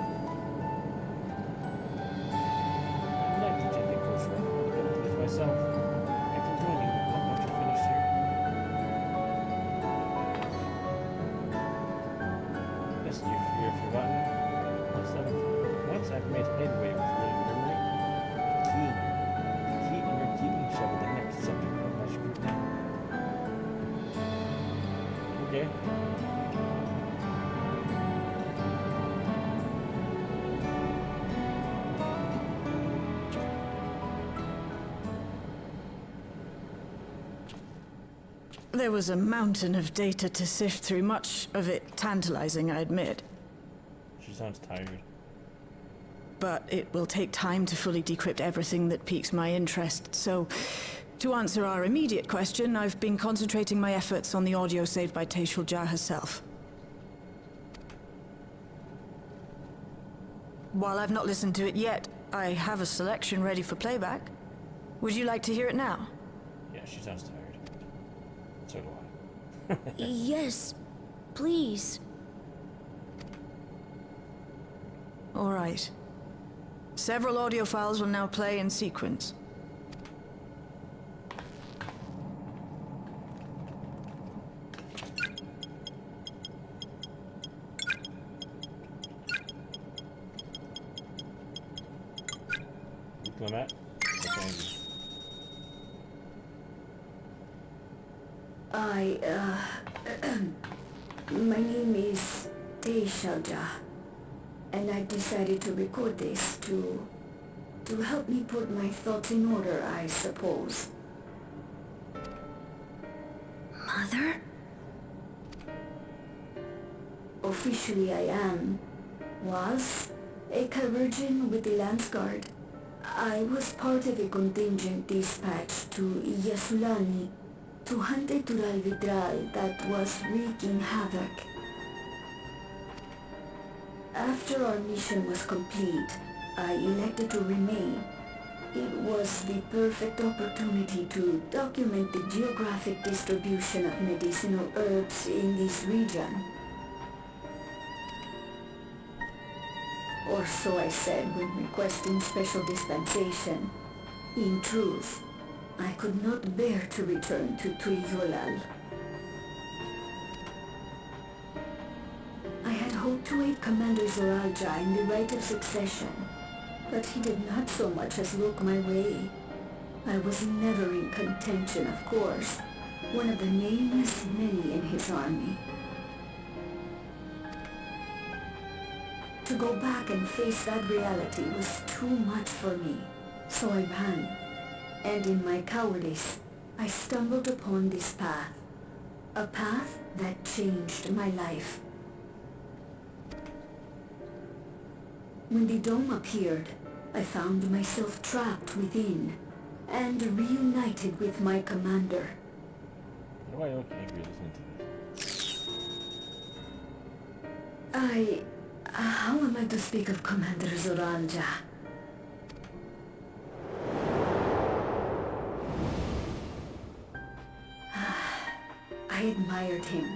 A: I'd like to take a closer look at this myself. After joining, not much to finish here. Lest you're forgotten. Once I've made headway with living memory, the key under keeping shall be the next subject of my scrutiny. Okay.
K: There was a mountain of data to sift through, much of it tantalizing, I admit.
A: She sounds tired.
K: But it will take time to fully decrypt everything that piques my interest, so to answer our immediate question, I've been concentrating my efforts on the audio saved by Teishulja herself. While I've not listened to it yet, I have a selection ready for playback. Would you like to hear it now?
A: Yeah, she sounds tired. So do I.
F: Yes, please.
K: All right. Several audio files will now play in sequence.
A: Diplomat.
F: My name is Teishulja, and I've decided to record this to help me put my thoughts in order, I suppose. Mother? Officially I was a chirurgeon with the Lance Guard. I was part of a contingent dispatched to Yasulani to hunt a Tural Vidral that was wreaking havoc. After our mission was complete, I elected to remain. It was the perfect opportunity to document the geographic distribution of medicinal herbs in this region. Or so I said when requesting special dispensation. In truth, I could not bear to return to Turyolal. I had hoped to aid Commander Zoralja in the right of succession, but he did not so much as look my way. I was never in contention, of course, one of the nameless many in his army. To go back and face that reality was too much for me, so I ran. And in my cowardice, I stumbled upon this path. A path that changed my life. When the dome appeared, I found myself trapped within, and reunited with my commander.
A: Why are you angry listening to this?
F: How am I to speak of Commander Zoralja? I admired him.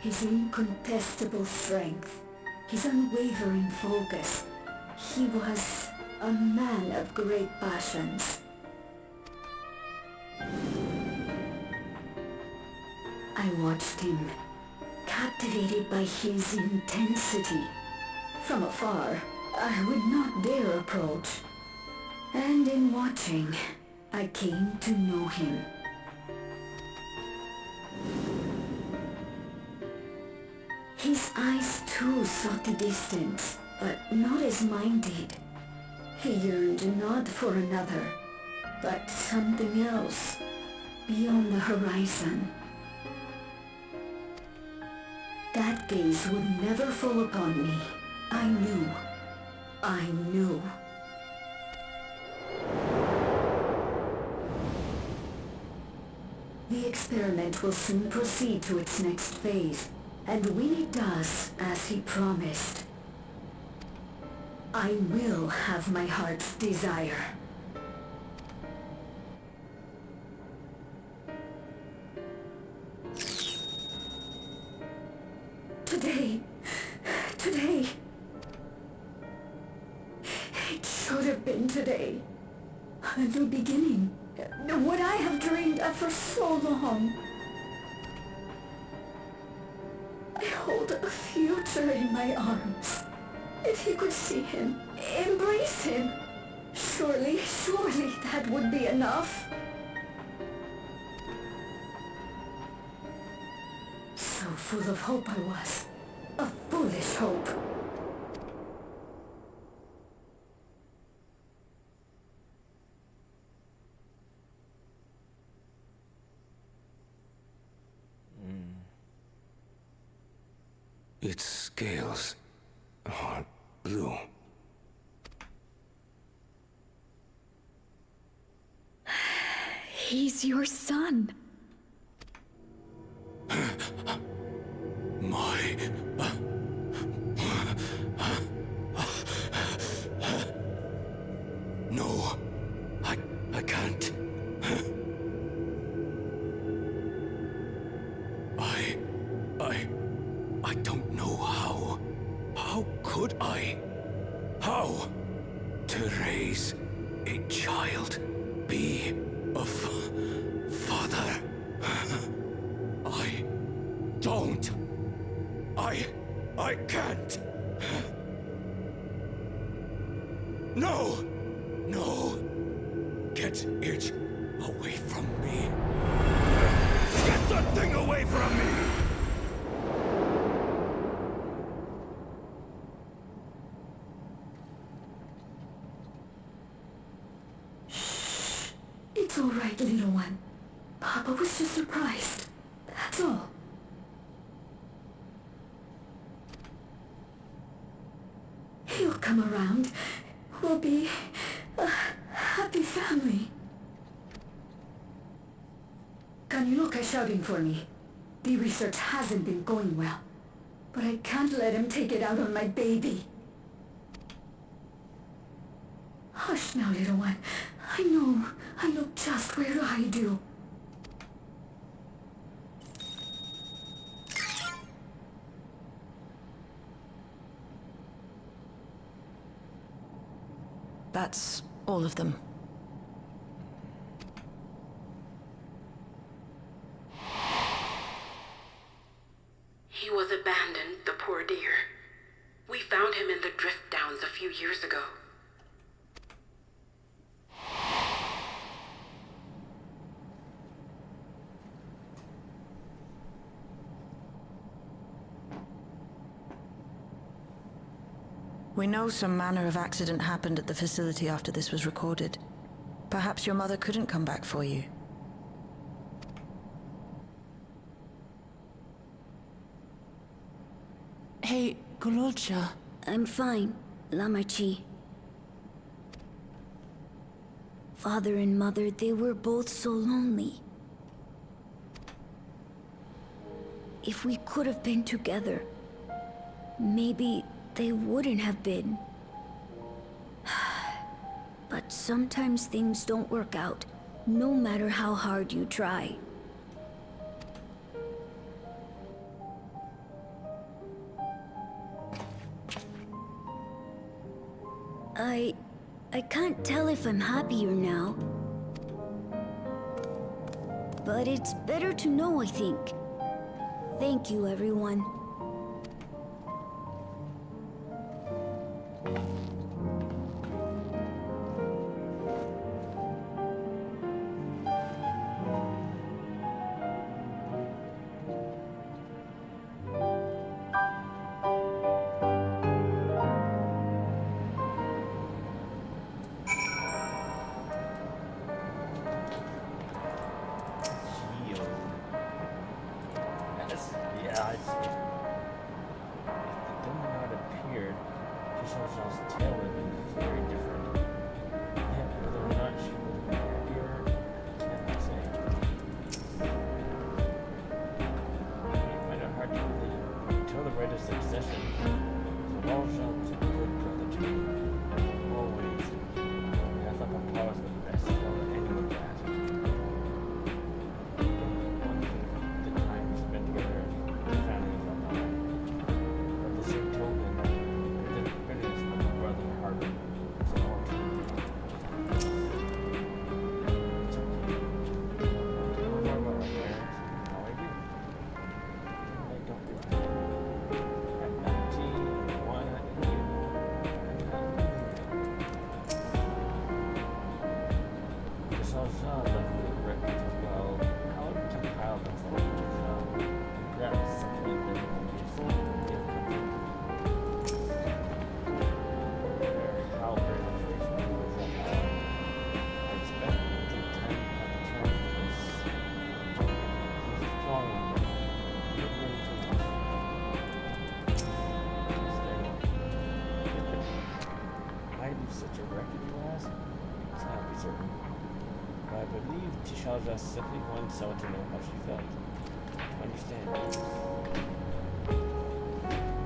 F: His incontestable strength, his unwavering focus. He was a man of great passions. I watched him, captivated by his intensity. From afar, I would not dare approach. And in watching, I came to know him. His eyes too sought the distance, but not as mine did. He yearned not for another, but something else, beyond the horizon. That gaze would never fall upon me. I knew. The experiment will soon proceed to its next phase, and when it does, as he promised, I will have my heart's desire. Today. It should have been today. A new beginning. What I have dreamed of for so long. I hold a future in my arms. If you could see him, embrace him. Surely that would be enough. So full of hope I was. A foolish hope.
E: Its scales are blue.
F: He's your son.
E: My... No, I can't. I don't know how. How could I? How? To raise a child, be a father. I don't. I can't. No! Get it away from me. Get that thing away from me!
F: Shh. It's all right, little one. Papa was just surprised. That's all. He'll come around. We'll be a happy family. Kaniloka's shouting for me. The research hasn't been going well. But I can't let him take it out on my baby. Hush now, little one. I know just where to hide you.
K: That's all of them.
L: He was abandoned, the poor dear. We found him in the drift downs a few years ago.
K: We know some manner of accident happened at the facility after this was recorded. Perhaps your mother couldn't come back for you.
C: Hey, Gololcha.
F: I'm fine, Lamachi. Father and mother, they were both so lonely. If we could have been together, maybe they wouldn't have been. But sometimes things don't work out, no matter how hard you try. I can't tell if I'm happier now. But it's better to know, I think. Thank you, everyone.
A: Succession. So all shall to good brother to me. believe Tishalja simply wanted someone to know how she felt. To understand.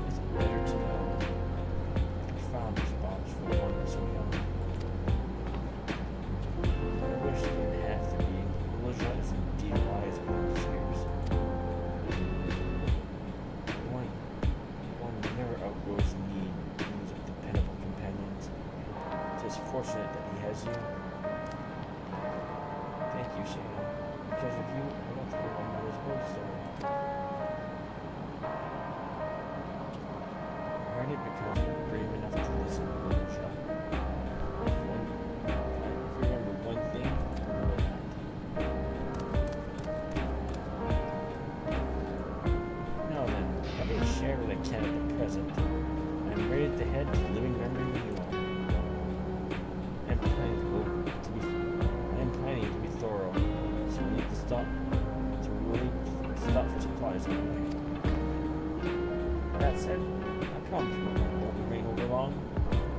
A: It's better to know. Profound response from one so young. I wish it didn't have to be. Elijah is indeed wise beyond his years. One never outgrows the needs of dependable companions. It is fortunate that he has you. Thank you, Shane. Because of you, I don't think my mother's whole story. I heard it because you were brave enough to listen to Elijah. If you remember one thing, remember that. Now then, having shared what I can at the present, I am ready to head to living memory when you are. I am planning to be thorough, so we need to stop for supplies on the way. That said, I promise you won't remain over long.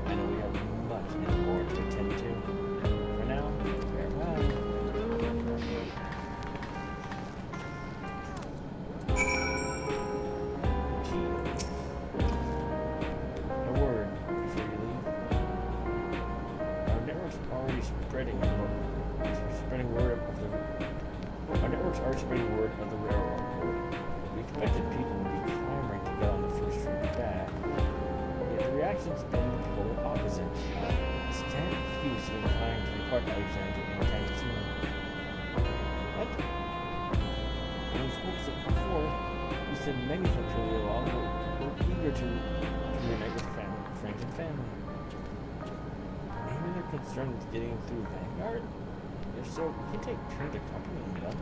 A: I know we have much more to attend to. For now, farewell. A word before you leave. Our network's already spreading word of the railroad. We expected people would be clamoring to get on the first train back. Yet the reaction's been the polar opposite. Stan refused to incline to depart Alexandria anytime soon. What? When we spoke before, we said many from Trulialong were eager to reunite with friends and family. Maybe they're concerned with getting through Vanguard? If so, we can take turns accompanying them.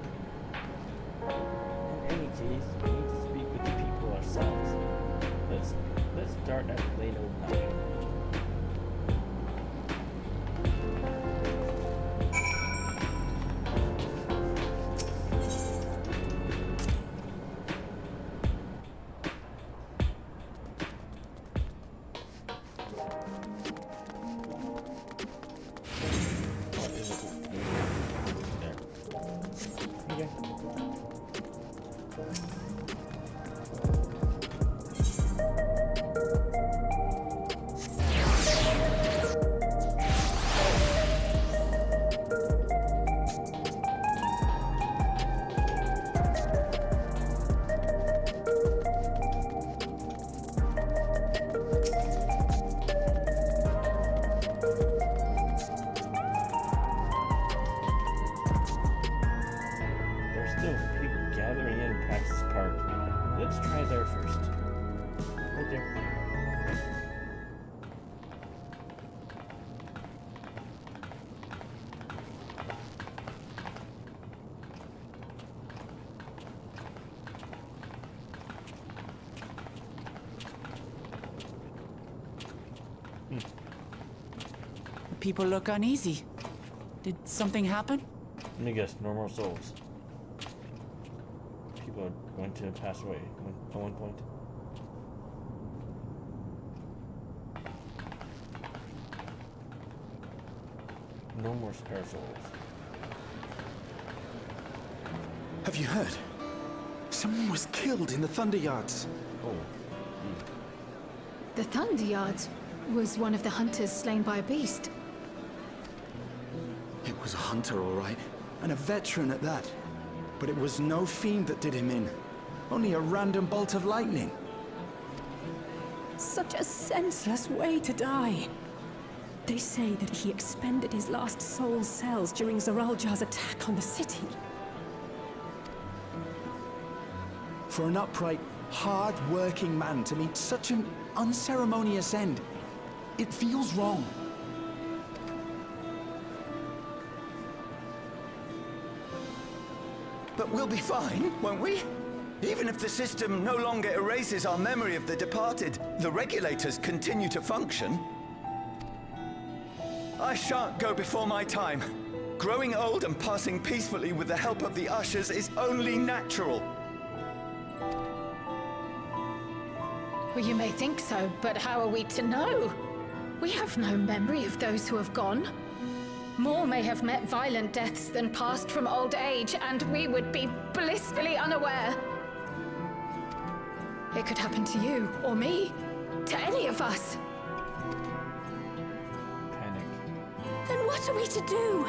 A: In any case, we need to speak with the people ourselves. Let's start at lane 09. Let's try there first. Right there.
C: People look uneasy. Did something happen?
A: Let me guess, no more souls. People are going to pass away at one point. No more spare souls.
M: Have you heard? Someone was killed in the Thunder Yards.
A: Oh.
B: The Thunder Yards was one of the hunters slain by a beast.
M: It was a hunter, all right, and a veteran at that. But it was no fiend that did him in. Only a random bolt of lightning.
N: Such a senseless way to die. They say that he expended his last soul cells during Zaraljar's attack on the city.
M: For an upright, hard-working man to meet such an unceremonious end, it feels wrong.
O: But we'll be fine, won't we? Even if the system no longer erases our memory of the departed, the regulators continue to function. I shan't go before my time. Growing old and passing peacefully with the help of the ushers is only natural.
B: Well, you may think so, but how are we to know? We have no memory of those who have gone. More may have met violent deaths than passed from old age, and we would be blissfully unaware. It could happen to you, or me, to any of us.
A: Panic.
N: Then what are we to do?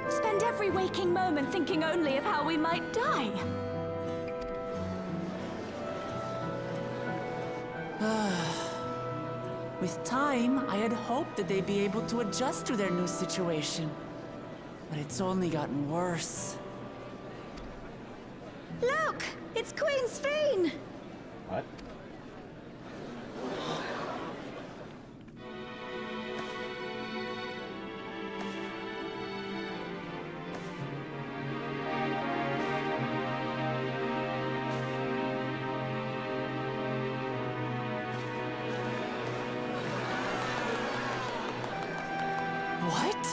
N: Spend every waking moment thinking only of how we might die?
C: With time, I had hoped that they'd be able to adjust to their new situation. But it's only gotten worse.
F: Look! It's Queen Sphene!
A: What?
C: What?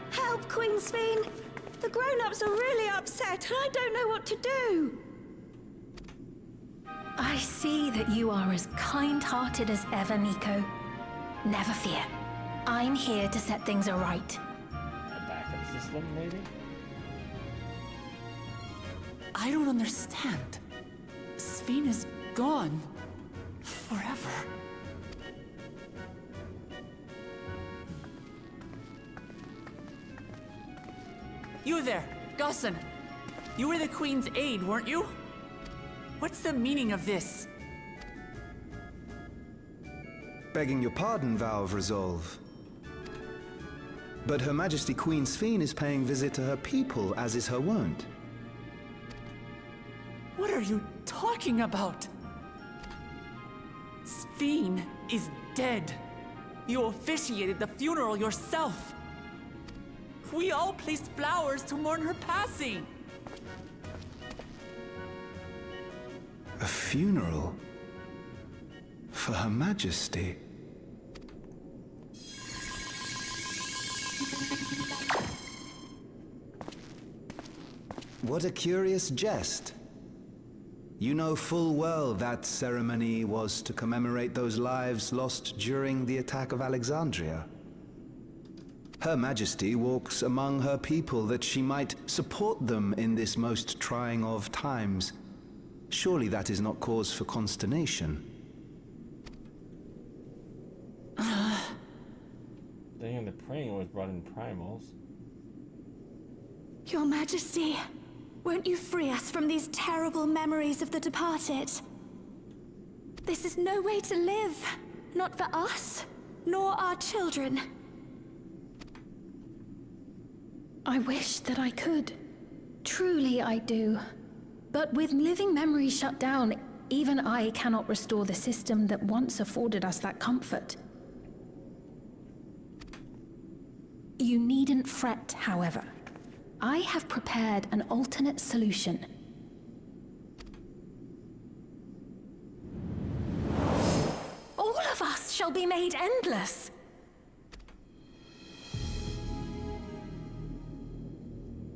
F: Help, Queen Sphene! The grown-ups are really upset, and I don't know what to do!
B: I see that you are as kind-hearted as ever, Nico. Never fear. I'm here to set things aright.
A: A backup system, maybe?
C: I don't understand. Sphene is gone. Forever. You there, Gusson. You were the Queen's aide, weren't you? What's the meaning of this?
P: Begging your pardon, Vow of Resolve. But Her Majesty Queen Sphene is paying visit to her people, as is her wont.
C: What are you talking about? Sphene is dead. You officiated the funeral yourself. We all placed flowers to mourn her passing.
P: A funeral? For Her Majesty? What a curious jest. You know full well that ceremony was to commemorate those lives lost during the attack of Alexandria. Her Majesty walks among her people that she might support them in this most trying of times. Surely that is not cause for consternation.
A: Dang, the praying was brought in primals.
N: Your Majesty, won't you free us from these terrible memories of the departed? This is no way to live. Not for us, nor our children.
B: I wish that I could. Truly I do. But with living memories shut down, even I cannot restore the system that once afforded us that comfort. You needn't fret, however. I have prepared an alternate solution. All of us shall be made endless.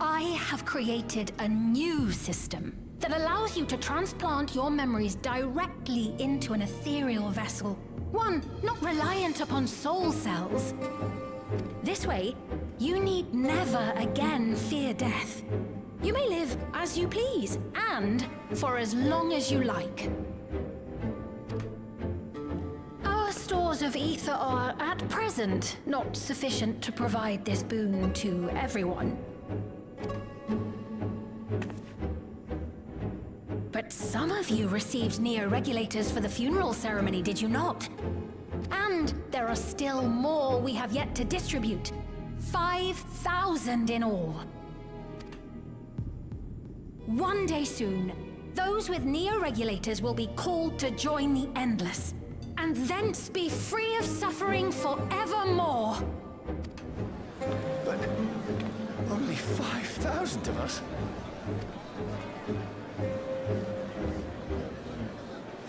B: I have created a new system that allows you to transplant your memories directly into an ethereal vessel. One not reliant upon soul cells. This way, you need never again fear death. You may live as you please, and for as long as you like. Our stores of ether are, at present, not sufficient to provide this boon to everyone. But some of you received neo-regulators for the funeral ceremony, did you not? And there are still more we have yet to distribute. 5,000 in all. One day soon, those with neo-regulators will be called to join the Endless, and thence be free of suffering forevermore.
O: But only 5,000 of us?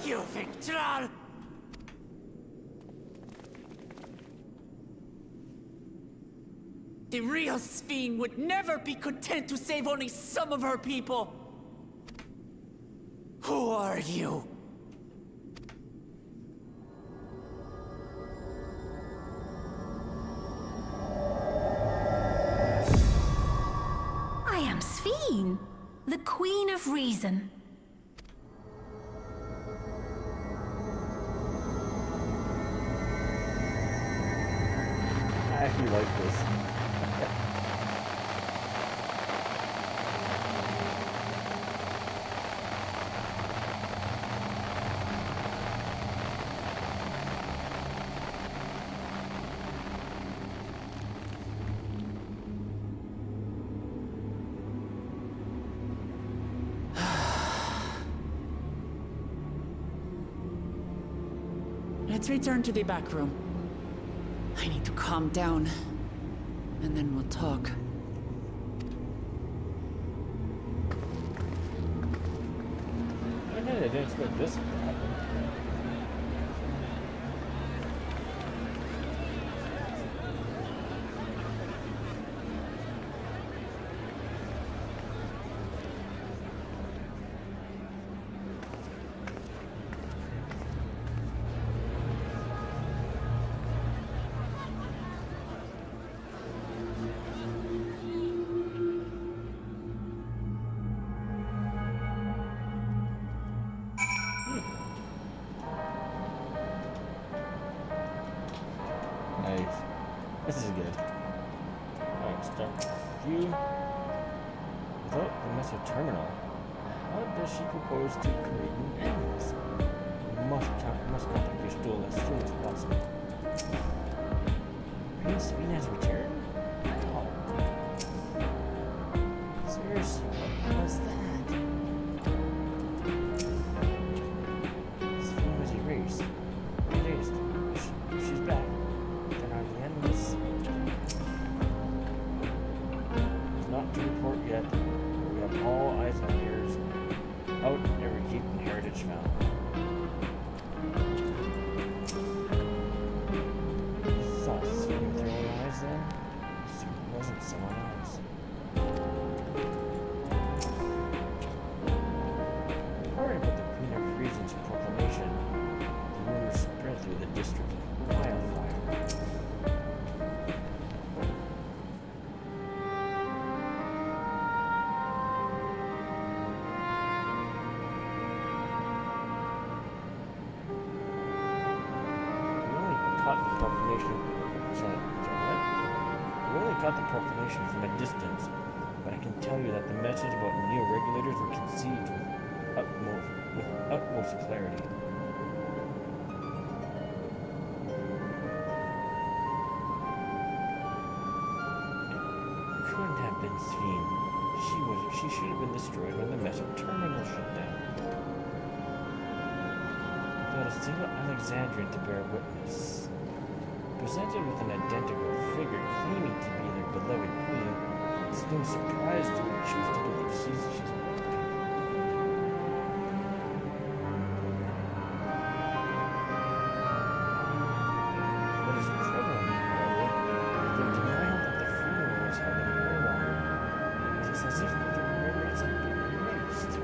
C: You Victral! The real Sphene would never be content to save only some of her people. Who are you?
B: of reason.
A: I actually like this.
C: Let's return to the back room. I need to calm down, and then we'll talk.
A: I didn't expect this to happen. Nice. This is good. Alright, start view. Without the missile terminal, how does she propose to create new enemies? Must contact your stool as soon as possible. Prince Sabine has returned? How? Seriously, what was that? Sabine was erased. If she's back, then are the enemies? It's not to report yet. We have all eyes and ears out and every keep and heritage found. You saw Sabine with your own eyes then? So it wasn't someone else. Worried about the Queen of Reason's proclamation, the rumors spread through the district like wildfire. We only caught the proclamation from a distance, but I can tell you that the message about neo-regulators were conceived with utmost clarity. It couldn't have been Sveen. She should have been destroyed when the metal terminal shut down. Without a single Alexandrian to bear witness. Presented with an identical figure claiming to be their beloved queen, it's no surprise to choose to believe she's what is troubling, however, is the denial that the funeral was held in her honor. It is as if the memories have been erased.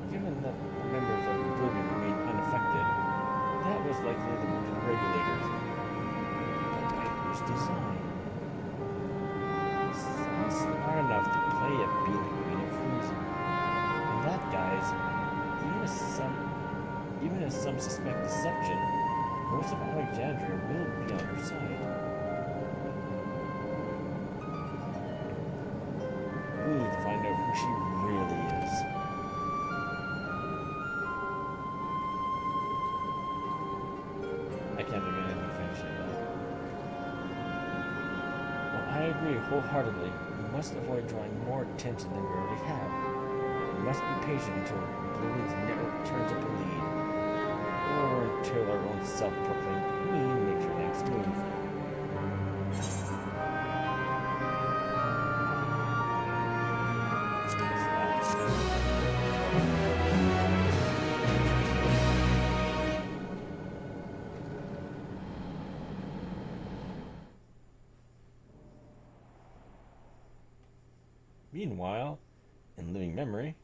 A: Given that the members of Oblivion remained unaffected, that was likely the work of the regulators. But by whose design? Sounds smart enough to play a be the Queen of Reason. In that guise, even as some suspect deception, most of Alexandria will be on her side. We need to find out who she really is. I can't think of anything fancy about it. Well, I agree wholeheartedly. We must avoid drawing more attention than we already have. We must be patient until Oblivion's network turns up a lead, or until our own self-proclaimed queen makes her next move. Meanwhile, in living memory,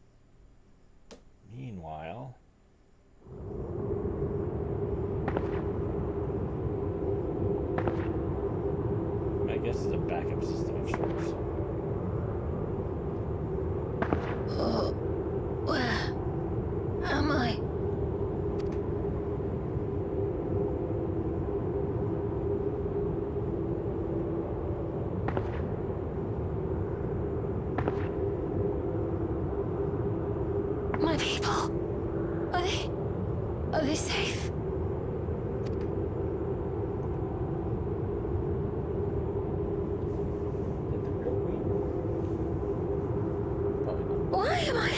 A: guess it's a backup system of sorts.
B: Where am I? My people, are they safe? Why am I?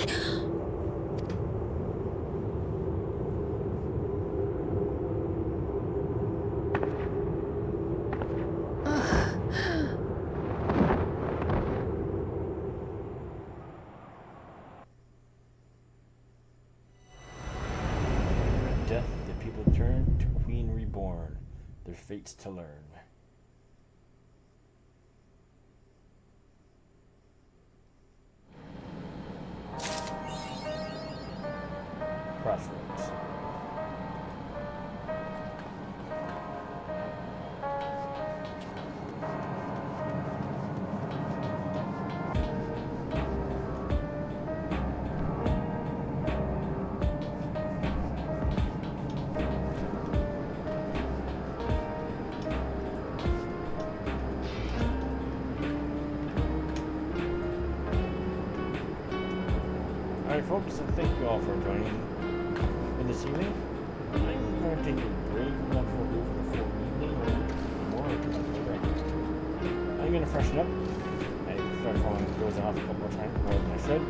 A: Death, the people turn to Queen Reborn, their fates to learn. Crossroads. Alright folks, thank you all for joining in this evening. I'm going to take a break. I'm not sure what we'll do for the full evening or more. I'm going to freshen up. I started falling goes off a couple more times more than I should.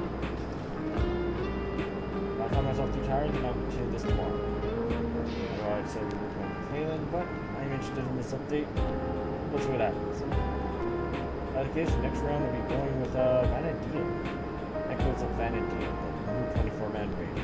A: If I find myself too tired, then I'll continue this tomorrow. I know I said we were going to Cleveland, but I'm interested in this update. Let's see what happens. In that case, the next round we'll be going with Vanadine. Echoes of Vanadine, the new 24-man raid.